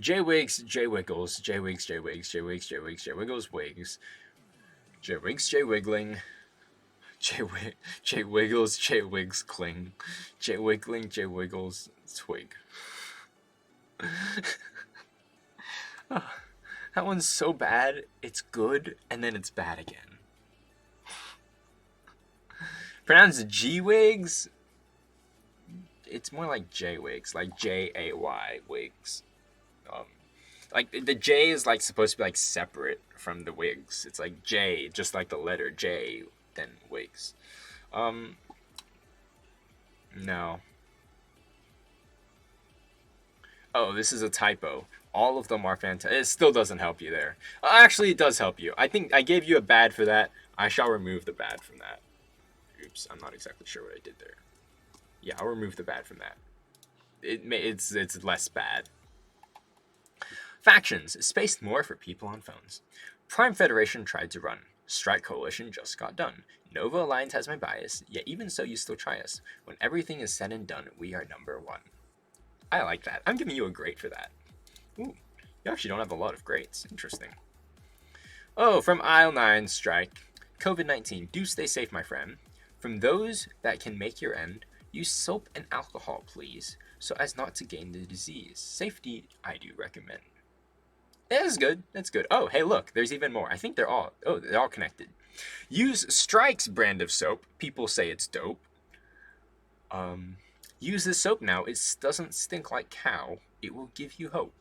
J-Wigs, J-Wiggles, J-Wigs, J-Wigs, J-Wigs, J-Wigs, J-Wiggles, Wigs. J-Wigs, J-Wiggling. J-Wiggles, J-Wigs, Cling. J-Wiggling, J-Wiggles, Twig. That one's so bad, it's good, and then it's bad again. Pronounced G-Wigs? It's more like J-Wigs, like J-A-Y wigs. Like, the J is, like, supposed to be, like, separate from the wigs. It's like J, just like the letter J, then wigs. No. Oh, this is a typo. All of them are fantastic. It still doesn't help you there. Actually, it does help you. I think I gave you a bad for that. I shall remove the bad from that. Oops, I'm not exactly sure what I did there. Yeah, I'll remove the bad from that. It's less bad. Factions, spaced more for people on phones. Prime Federation tried to run. Strike Coalition just got done. Nova Alliance has my bias, yet even so you still try us. When everything is said and done, we are number 1. I like that. I'm giving you a grade for that. Ooh, you actually don't have a lot of grades. Interesting. Oh, from Aisle 9, Strike. COVID-19, do stay safe, my friend. From those that can make your end, use soap and alcohol, please, so as not to gain the disease. Safety, I do recommend. That's good. That's good. Oh, hey, look, there's even more. I think they're all connected. Use Strike's brand of soap. People say it's dope. Use this soap now, it doesn't stink like cow. It will give you hope.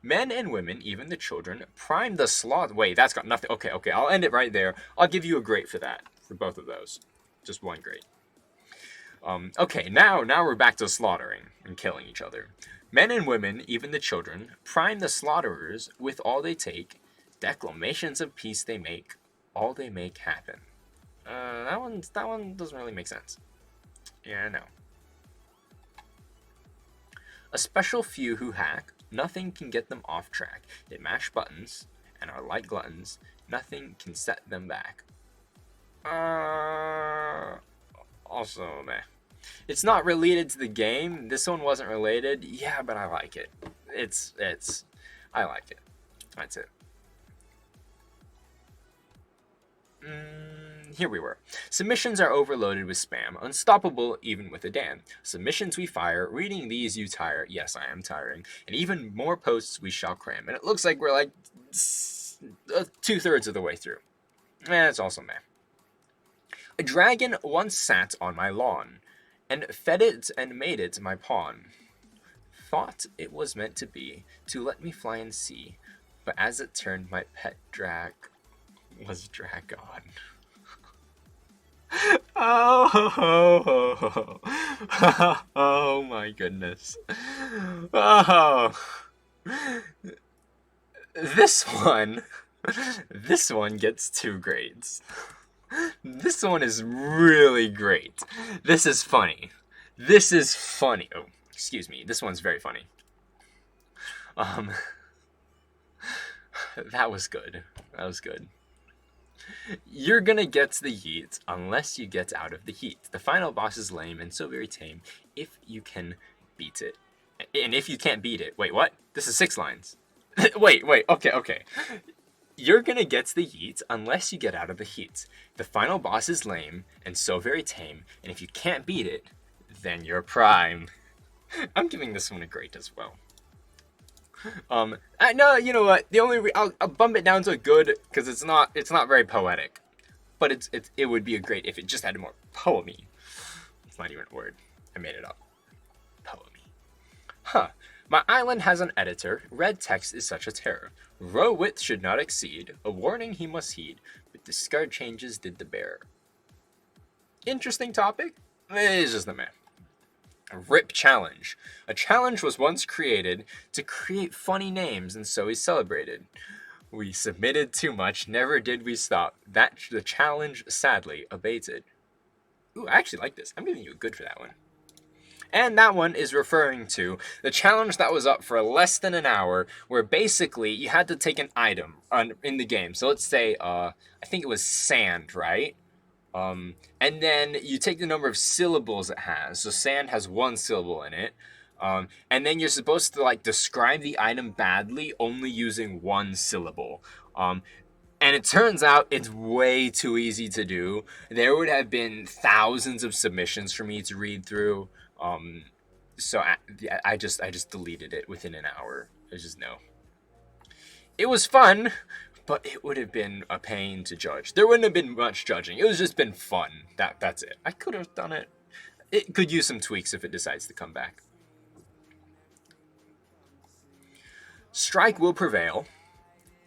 Men and women, even the children, prime the slaughter. Wait, that's got nothing. Okay, I'll end it right there. I'll give you a grade for that, for both of those. Just one grade. Okay, now we're back to slaughtering and killing each other. Men and women, even the children, prime the slaughterers with all they take. Declamations of peace they make, all they make happen. That one doesn't really make sense. Yeah, I know. A special few who hack, nothing can get them off track. They mash buttons and are like gluttons. Nothing can set them back. Also, meh. It's not related to the game. This one wasn't related. Yeah, but I like it. I like it. That's it. Here we were. Submissions are overloaded with spam, unstoppable even with a Dan. Submissions we fire, reading these you tire. Yes, I am tiring. And even more posts we shall cram. And it looks like we're like 2/3 of the way through. It's also meh. A dragon once sat on my lawn, and fed it and made it my pawn. Thought it was meant to be, to let me fly and see, but as it turned, my pet drag was dragon. Oh my goodness. Oh. This one gets 2 grades. This one is really great. This is funny. Oh, excuse me. This one's very funny. That was good. You're gonna get the yeet unless you get out of the heat. The final boss is lame and so very tame if you can beat it. And if you can't beat it... Wait, what? This is 6 lines. Wait, okay. You're gonna get the yeet unless you get out of the heat. The final boss is lame and so very tame, and if you can't beat it, then you're prime. I'm giving this one a grade as well. No, you know what? I'll bump it down to a good because it's not very poetic, but it would be a great if it just had more poemy. It's not even a word. I made it up. Poemy. Huh. My island has an editor. Red text is such a terror. Row width should not exceed. A warning he must heed. But discard changes did the bear. Interesting topic. It's just a meh. RIP challenge. A challenge was once created to create funny names, and so is celebrated. We submitted too much, never did we stop. The challenge sadly abated. Ooh, I actually like this. I'm giving you a good for that one. And that one is referring to the challenge that was up for less than an hour, where basically you had to take an item in the game. So let's say, I think it was sand, right? And then you take the number of syllables it has. So sand has 1 syllable in it. And then you're supposed to like describe the item badly, only using 1 syllable. And it turns out it's way too easy to do. There would have been thousands of submissions for me to read through. So I just deleted it within an hour. There's just no. It was fun, but it would have been a pain to judge. There wouldn't have been much judging. It was just been fun. That's it. I could have done it. It could use some tweaks if it decides to come back. Strike will prevail.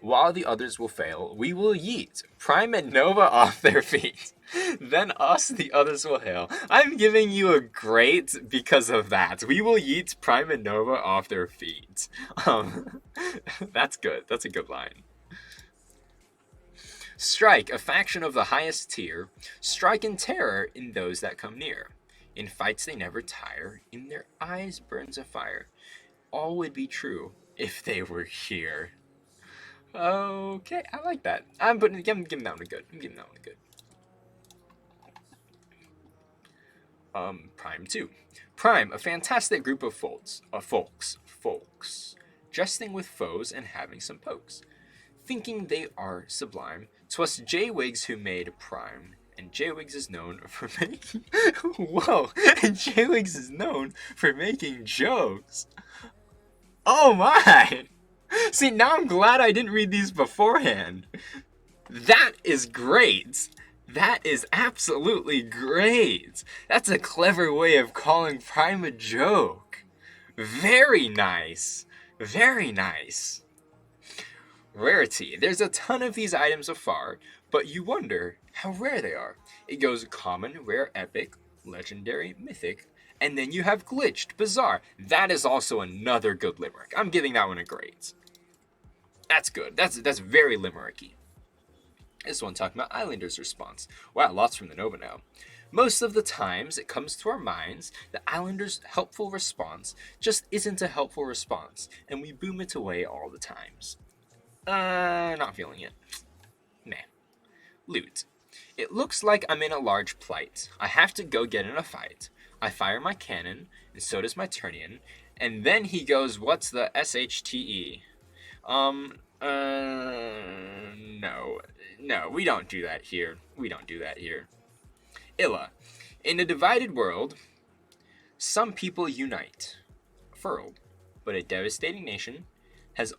While the others will fail, we will yeet Prime and Nova off their feet. Then us, the others, will hail. I'm giving you a great because of that. We will yeet Prime and Nova off their feet. That's good. That's a good line. Strike, a faction of the highest tier. Strike in terror in those that come near. In fights they never tire. In their eyes burns a fire. All would be true if they were here. Okay, I like that. I'm giving that one a good. Prime 2. Prime, a fantastic group of folks, jesting with foes and having some pokes, thinking they are sublime. 'Twas J-Wigs who made Prime, and J-Wigs is known for making... Whoa! And J-Wigs is known for making jokes. Oh my! See, now I'm glad I didn't read these beforehand. That is great. That is absolutely great. That's a clever way of calling Prime a joke. Very nice. Very nice. Rarity. There's a ton of these items so far, but you wonder how rare they are. It goes common, rare, epic, legendary, mythic, and then you have glitched, bizarre. That is also another good limerick. I'm giving that one a grade. That's good. That's very limericky. This one talking about Islanders' response. Wow, lots from the Nova now. Most of the times it comes to our minds, the Islanders' helpful response just isn't a helpful response, and we boom it away all the times. Not feeling it. Nah. Loot. It looks like I'm in a large plight. I have to go get in a fight. I fire my cannon, and so does my Turnian, and then he goes, what's the SHTE? No. No, we don't do that here. We don't do that here. Illa. In a divided world, some people unite. Furled. But a devastating nation has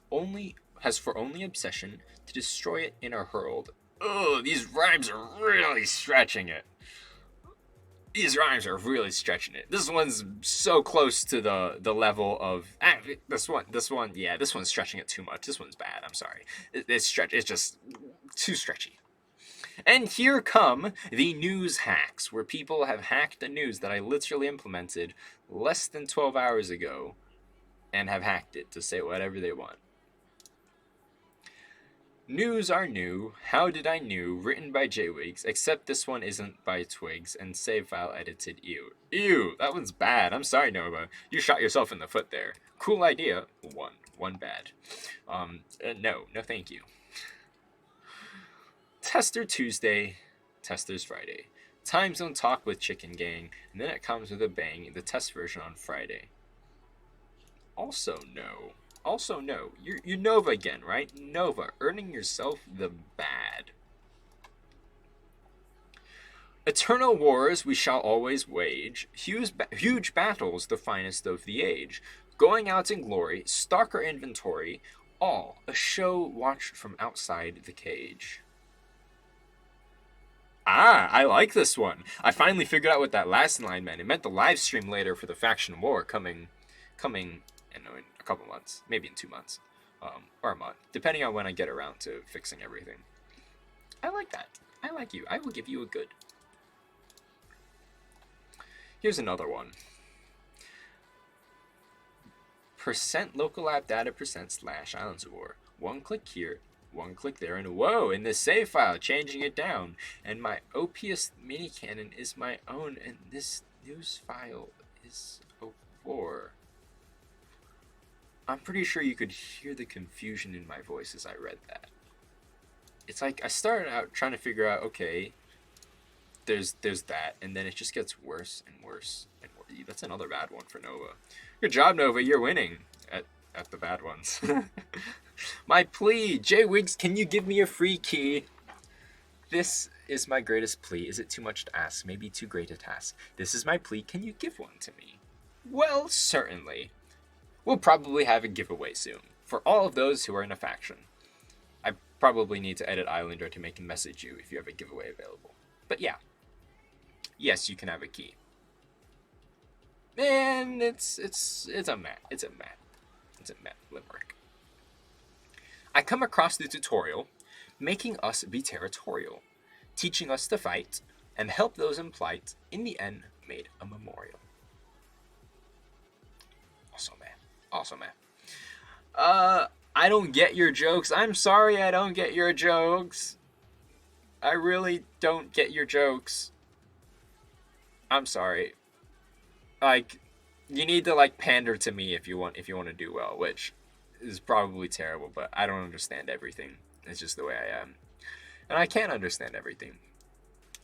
for only obsession to destroy it in a hurled. Ugh, these rhymes are really stretching it. These rhymes are really stretching it. This one's so close to the level of this one's stretching it too much. This one's bad. I'm sorry. It's just too stretchy. And here come the news hacks, where people have hacked the news that I literally implemented less than 12 hours ago and have hacked it to say whatever they want. News are new. How did I knew? Written by J-Wigs, except this one isn't by Twigs, and save file edited. Ew. Ew, that one's bad. I'm sorry, Nova. You shot yourself in the foot there. Cool idea. One bad. No thank you. Tester Tuesday, Testers Friday. Time Zone Talk with Chicken Gang, and then it comes with a bang, the test version on Friday. Also no. You're Nova again, right? Nova, earning yourself the bad. Eternal wars we shall always wage, huge battles the finest of the age, going out in glory, stalker inventory, all a show watched from outside the cage. I like this one. I finally figured out what that last line meant. It meant the live stream later for the faction war coming in a couple months, maybe in 2 months, or a month, depending on when I get around to fixing everything. I like that. I like you. I will give you a good. Here's another one. % local app data % / Islands of War. One click here, one click there, and whoa, in the save file, changing it down. And my OPS mini cannon is my own, and this news file is a war. I'm pretty sure you could hear the confusion in my voice as I read that. It's like I started out trying to figure out, okay, there's that, and then it just gets worse and worse and worse. That's another bad one for Nova. Good job, Nova. You're winning at the bad ones. My plea, J-Wigs, can you give me a free key? This is my greatest plea. Is it too much to ask? Maybe too great a task. This is my plea. Can you give one to me? Well, certainly. We'll probably have a giveaway soon for all of those who are in a faction. I probably need to edit Islander to make a message you if you have a giveaway available. But yeah. Yes, you can have a key. And it's a Matt limerick. I come across the tutorial, making us be territorial, teaching us to fight, and help those in plight, in the end made a memorial. Also, man. I don't get your jokes. I'm sorry I don't get your jokes. I really don't get your jokes. I'm sorry. Like, you need to, like, pander to me if you want to do well, which is probably terrible, but I don't understand everything. It's just the way I am. And I can't understand everything.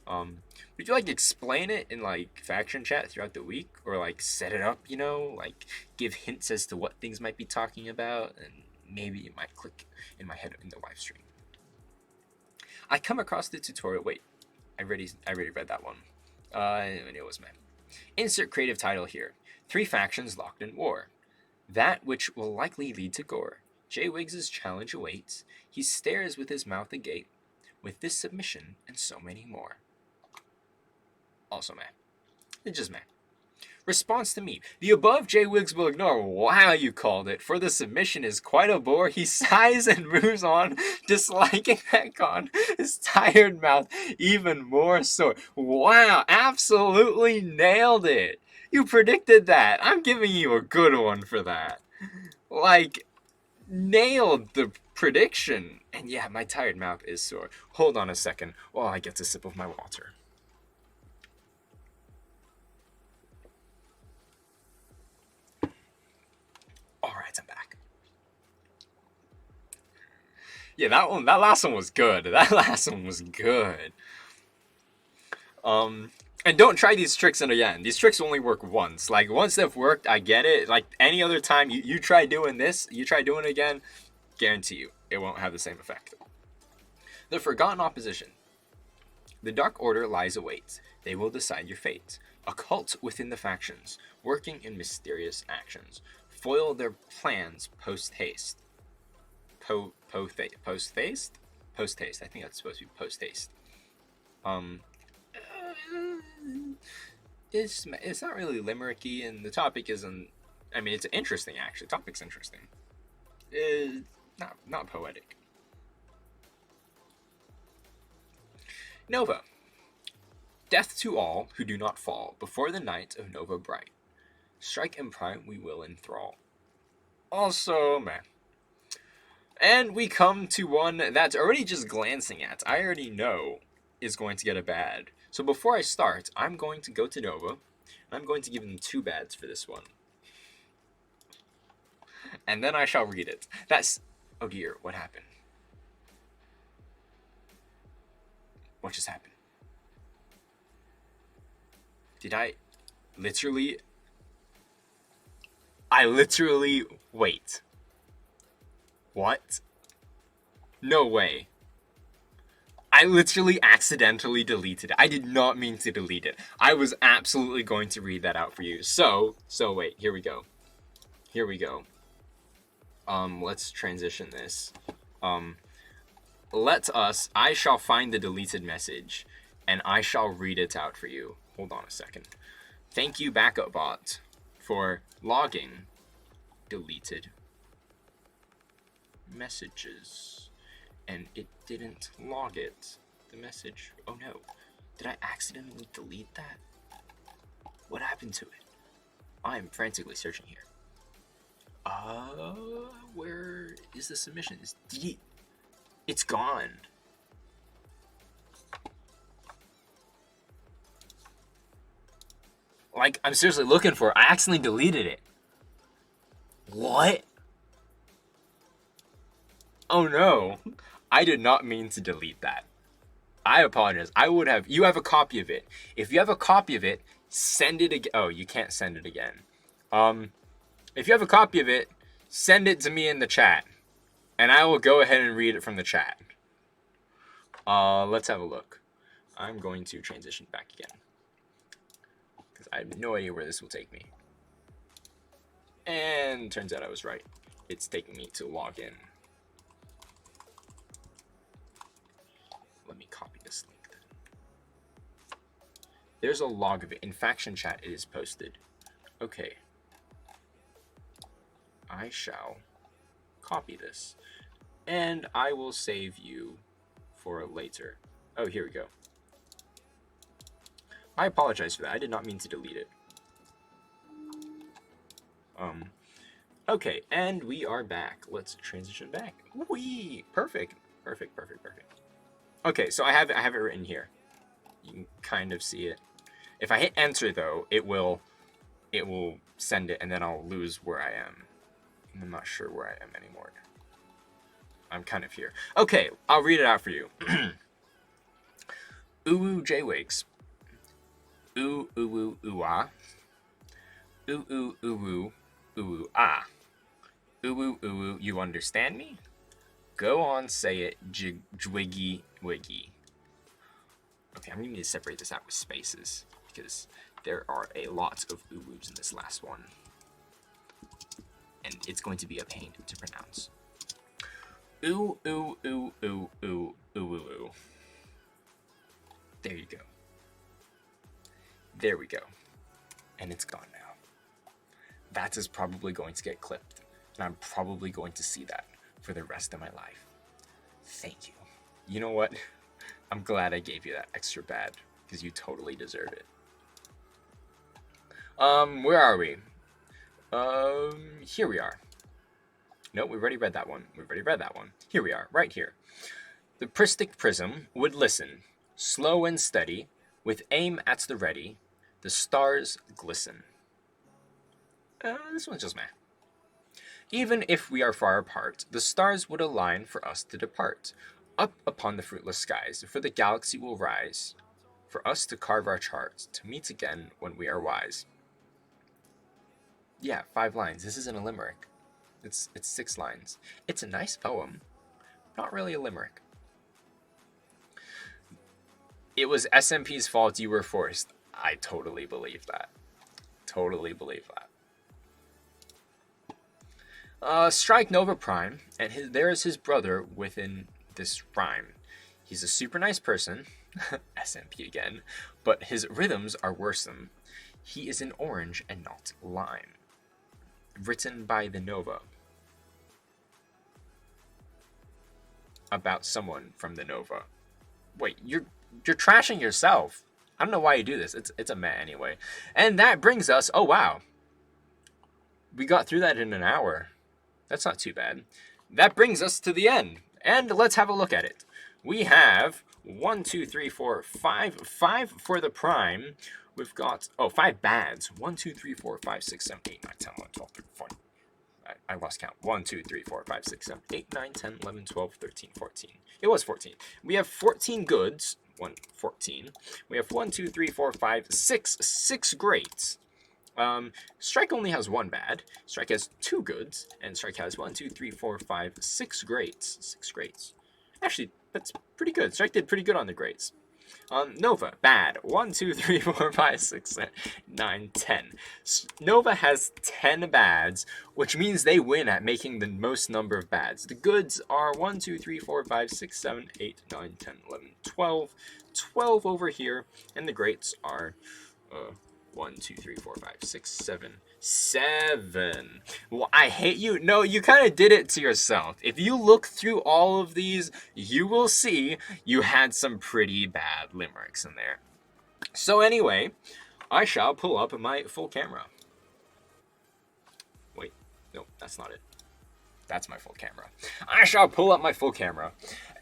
Would you, like, explain it in, like, faction chat throughout the week? Or, like, set it up, you know? Like, give hints as to what things might be talking about, and maybe it might click in my head in the live stream. I come across the tutorial. Wait, I already read that one. It was man. Insert creative title here. 3 factions locked in war. That which will likely lead to gore. J-Wigs' challenge awaits. He stares with his mouth agape. with this submission and so many more. Also meh. It's just meh. Response to me. The above J. Wiggs will ignore. Wow, you called it. For the submission is quite a bore. He sighs and moves on, disliking that con. His tired mouth even more sore. Wow, absolutely nailed it. You predicted that. I'm giving you a good one for that. Like, nailed the prediction. And yeah, my tired mouth is sore. Hold on a second while I get a sip of my water. Alright, I'm back. Yeah, that last one was good. That last one was good. And don't try these tricks again. These tricks only work once. Like, once they've worked, I get it. Like, any other time you try doing this, you try doing it again, guarantee you, it won't have the same effect. The forgotten opposition. The Dark Order lies await. They will decide your fate. A cult within the factions, working in mysterious actions. Foil their plans post-haste. Post-haste? Post-haste. I think that's supposed to be post-haste. It's not really limericky, and the topic isn't... I mean, it's interesting, actually. The topic's interesting. It's not poetic. Nova. Death to all who do not fall before the night of Nova bright. Strike and prime we will enthrall. Also, meh. And we come to one that's already just glancing at, I already know is going to get a bad. So before I start, I'm going to go to Nova, and I'm going to give them 2 bads for this one. And then I shall read it. That's... Oh dear, what happened? What just happened? Did I literally... Wait. What? No way. I literally accidentally deleted it. I did not mean to delete it. I was absolutely going to read that out for you. So wait, here we go. Let's transition this. I shall find the deleted message, and I shall read it out for you. Hold on a second. Thank you, backup bot, for logging deleted messages. And it didn't log it. The message. Oh no. Did I accidentally delete that? What happened to it? I'm frantically searching here. Where is the submission? It's gone. Like, I'm seriously looking for it. I accidentally deleted it. What? Oh no. I did not mean to delete that. I apologize. You have a copy of it. If you have a copy of it, send it again. Oh, you can't send it again. If you have a copy of it, send it to me in the chat. And I will go ahead and read it from the chat. Let's have a look. I'm going to transition back again, because I have no idea where this will take me. And turns out I was right. It's taking me to log in. Let me copy this link then. There's a log of it. In faction chat, it is posted. Okay. I shall copy this. And I will save you for later. Oh, here we go. I apologize for that. I did not mean to delete it. Okay, and we are back. Let's transition back. Whee! Perfect. Okay, so I have it written here. You can kind of see it. If I hit enter though, it will send it, and then I'll lose where I am. I'm not sure where I am anymore. I'm kind of here. Okay, I'll read it out for you. Ooh J-Wigs. Ooh ooh ooh ah. Ooh ooh ooh ooh ah. Ooh ooh, you understand me? Go on, say it, jwiggy wiggy. Okay, I'm gonna need to separate this out with spaces, because there are a lot of ooh-woos in this last one. And it's going to be a pain to pronounce. Ooh, ooh, ooh, ooh, ooh, ooh, ooh, ooh. There we go. And it's gone now. That is probably going to get clipped. And I'm probably going to see that for the rest of my life. Thank you. You know what? I'm glad I gave you that extra bad, because you totally deserve it. Where are we? Here we are. No, we've already read that one. Here we are, right here. The pristic prism would listen, slow and steady, with aim at the ready. The stars glisten. This one's just meh. Even if we are far apart, the stars would align for us to depart. Up upon the fruitless skies, for the galaxy will rise, for us to carve our charts, to meet again when we are wise. Yeah, 5 lines. This isn't a limerick. It's 6 lines. It's a nice poem. Not really a limerick. It was SMP's fault you were forced. I totally believe that. Strike Nova Prime, and there is his brother within this rhyme. He's a super nice person, SMP again, but his rhythms are worrisome. He is an orange and not lime. Written by the Nova. About someone from the Nova. Wait, you're trashing yourself. I don't know why you do this. It's a meh anyway. And that brings us, oh wow. We got through that in an hour. That's not too bad. That brings us to the end. And let's have a look at it. We have 1, 2, 3, 4, 5 for the prime. We've got 5 bads. 1, 2, 3, 4, 5, 6, 7, 8, 9, 10, 11, 12, 13, 14. I lost count. 1, 2, 3, 4, 5, 6, 7, 8, 9, 10, 11, 12, 13, 14. It was 14. We have 14 goods. 14. We have 1, 2, 3, 4, 5, 6 greats. Strike only has 1 bad. Strike has 2 goods, and Strike has 1, 2, 3, 4, 5, 6 greats. 6 greats. Actually, that's pretty good. Strike did pretty good on the greats. Nova, bad. 1, 2, 3, 4, 5, 6, 7, 9, 10. Nova has 10 bads, which means they win at making the most number of bads. The goods are 1, 2, 3, 4, 5, 6, 7, 8, 9, 10, 11, 12. 12 over here, and the greats are 1, 2, 3, 4, 5, 6, 7. 7. Well, I hate you. No, you kind of did it to yourself. If you look through all of these, you will see you had some pretty bad limericks in there. So anyway, I shall pull up my full camera. Wait, no, that's not it. That's my full camera. I shall pull up my full camera,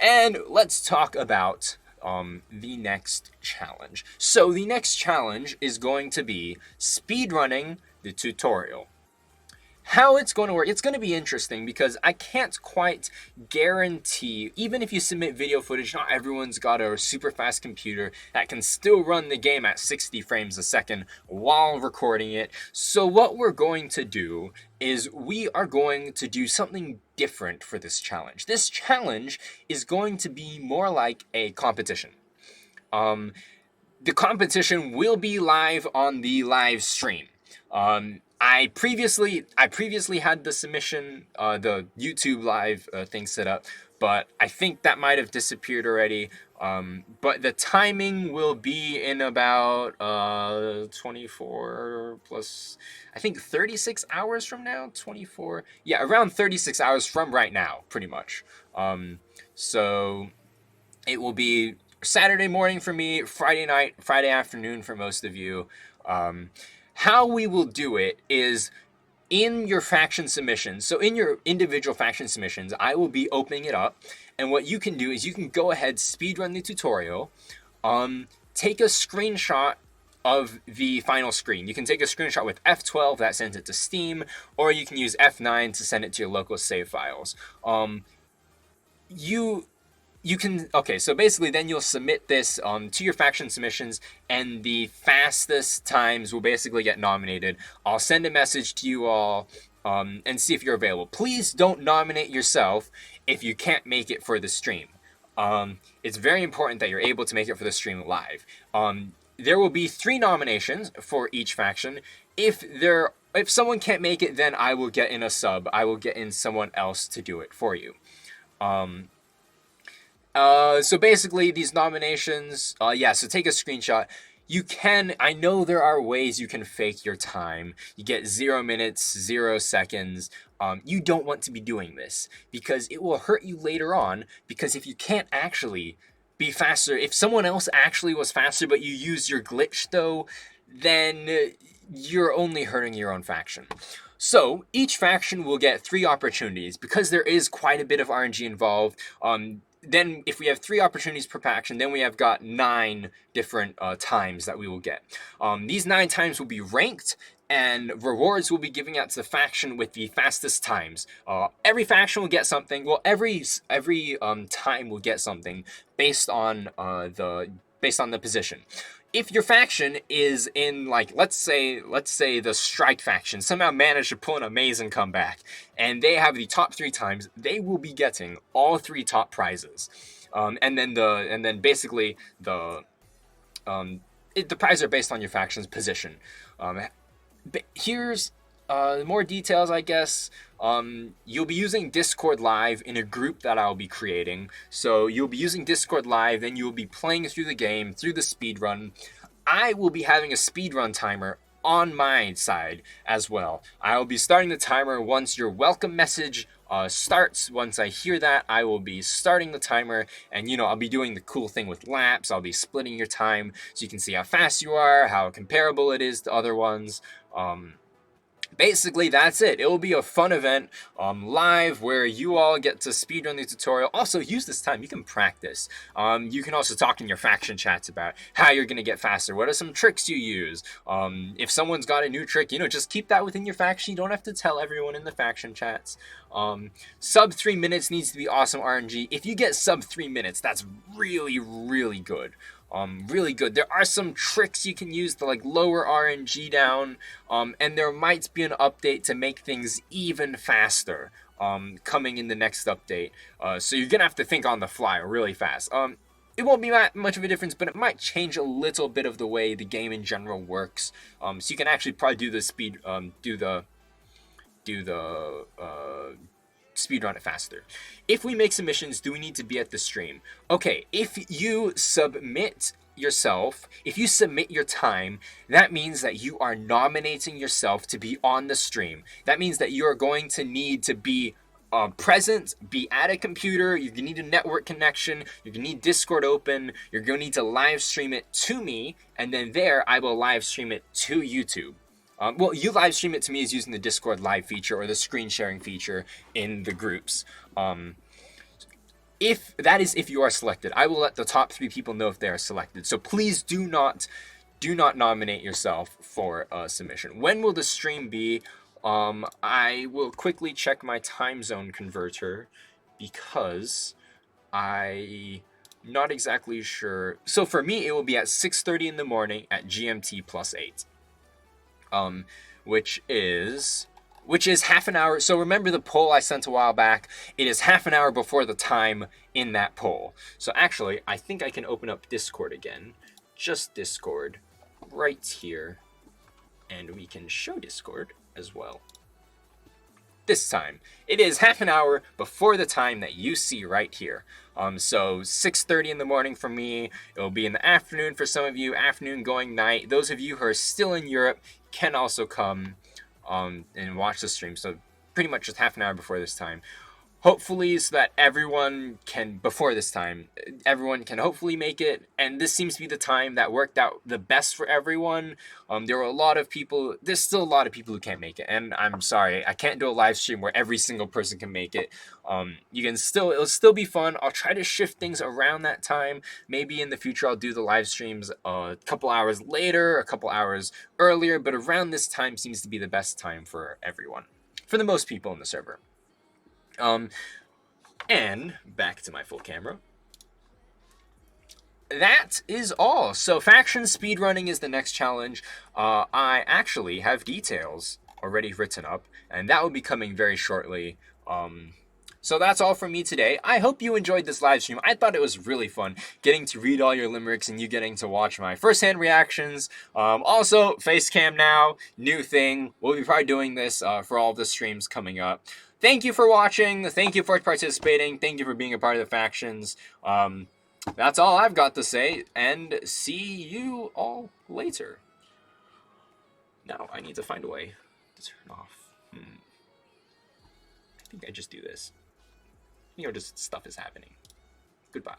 and let's talk about the next challenge. So the next challenge is going to be speedrunning the tutorial. How it's going to work, it's going to be interesting because I can't quite guarantee, even if you submit video footage, not everyone's got a super fast computer that can still run the game at 60 frames a second while recording it. So what we're going to do is we are going to do something different for this challenge. This challenge is going to be more like a competition. The competition will be live on the live stream. I previously had the submission, the YouTube live thing set up, but I think that might have disappeared already. But the timing will be in about 24 plus, I think 36 hours from now. 24, yeah, around 36 hours from right now, pretty much. So it will be Saturday morning for me, Friday night, Friday afternoon for most of you. How we will do it is in your faction submissions. So in your individual faction submissions, I will be opening it up. And what you can do is you can go ahead, speedrun the tutorial, take a screenshot of the final screen. You can take a screenshot with F12, that sends it to Steam, or you can use F9 to send it to your local save files. You can, okay, so basically then you'll submit this to your faction submissions, and the fastest times will basically get nominated. I'll send a message to you all and see if you're available. Please don't nominate yourself if you can't make it for the stream. It's very important that you're able to make it for the stream live. There will be 3 nominations for each faction. If someone can't make it, then I will get in a sub. I will get in someone else to do it for you. So basically these nominations, so take a screenshot. I know there are ways you can fake your time. You get 0 minutes, 0 seconds. You don't want to be doing this because it will hurt you later on. Because if you can't actually be faster, if someone else actually was faster but you use your glitch though, then you're only hurting your own faction. So each faction will get 3 opportunities because there is quite a bit of RNG involved. Then if we have 3 opportunities per faction, then we have got 9 different times that we will get. These 9 times will be ranked, and rewards will be giving out to the faction with the fastest times. Every faction will get something. Well, every time will get something based on the position. If your faction is in, like, let's say the Strike faction somehow managed to pull an amazing comeback, and they have the top 3 times, they will be getting all 3 top prizes. And then basically the prizes are based on your faction's position. Here's more details, I guess. You'll be using Discord Live in a group that I'll be creating. So you'll be using Discord Live, then you'll be playing through the game, through the speedrun. I will be having a speedrun timer on my side as well. I'll be starting the timer once your welcome message starts. Once I hear that, I will be starting the timer, and I'll be doing the cool thing with laps. I'll be splitting your time so you can see how fast you are, how comparable it is to other ones. Basically, that's it. It will be a fun event live where you all get to speedrun the tutorial. Also, use this time. You can practice. You can also talk in your faction chats about how you're going to get faster. What are some tricks you use? If someone's got a new trick, just keep that within your faction. You don't have to tell everyone in the faction chats. Sub 3 minutes needs to be awesome RNG. If you get sub 3 minutes, that's really, really good. Really good. There are some tricks you can use to lower RNG down, and there might be an update to make things even faster coming in the next update. So you're gonna have to think on the fly really fast. It won't be that much of a difference, but it might change a little bit of the way the game in general works. So you can actually probably do the speedrun it faster. If we make submissions, do we need to be at the stream? Okay, if you submit your time, that means that you are nominating yourself to be on the stream. That means that you are going to need to be present, be at a computer, you're going to need a network connection, you're going to need Discord open, you're going to need to live stream it to me, and then there I will live stream it to YouTube. You live stream it to me is using the Discord live feature or the screen sharing feature in the groups. If you are selected, I will let the top 3 people know if they are selected. So please do not nominate yourself for a submission. When will the stream be? I will quickly check my time zone converter because I'm not exactly sure. So for me, it will be at 6:30 in the morning at GMT +8. Which is half an hour. So remember the poll I sent a while back? It is half an hour before the time in that poll. So actually, I think I can open up Discord again. Just Discord right here. And we can show Discord as well. This time, it is half an hour before the time that you see right here. So 6:30 in the morning for me. It will be in the afternoon for some of you. Afternoon going night. Those of you who are still in Europe can also come and watch the stream. So pretty much just half an hour before this time. Hopefully, so that everyone can hopefully make it. And this seems to be the time that worked out the best for everyone. There's still a lot of people who can't make it. And I'm sorry, I can't do a live stream where every single person can make it. It'll still be fun. I'll try to shift things around that time. Maybe in the future I'll do the live streams a couple hours later, a couple hours earlier. But around this time seems to be the best time for everyone. For the most people in the server. And back to my full camera. That is all. So faction speedrunning is the next challenge. I actually have details already written up, and that will be coming very shortly. So that's all from me today. I hope you enjoyed this live stream. I thought it was really fun getting to read all your limericks and you getting to watch my first-hand reactions. Also, face cam now, new thing. We'll be probably doing this for all of the streams coming up. Thank you for watching. Thank you for participating. Thank you for being a part of the factions. That's all I've got to say, and see you all later. Now I need to find a way to turn off. I think I just do this. Just stuff is happening. Goodbye.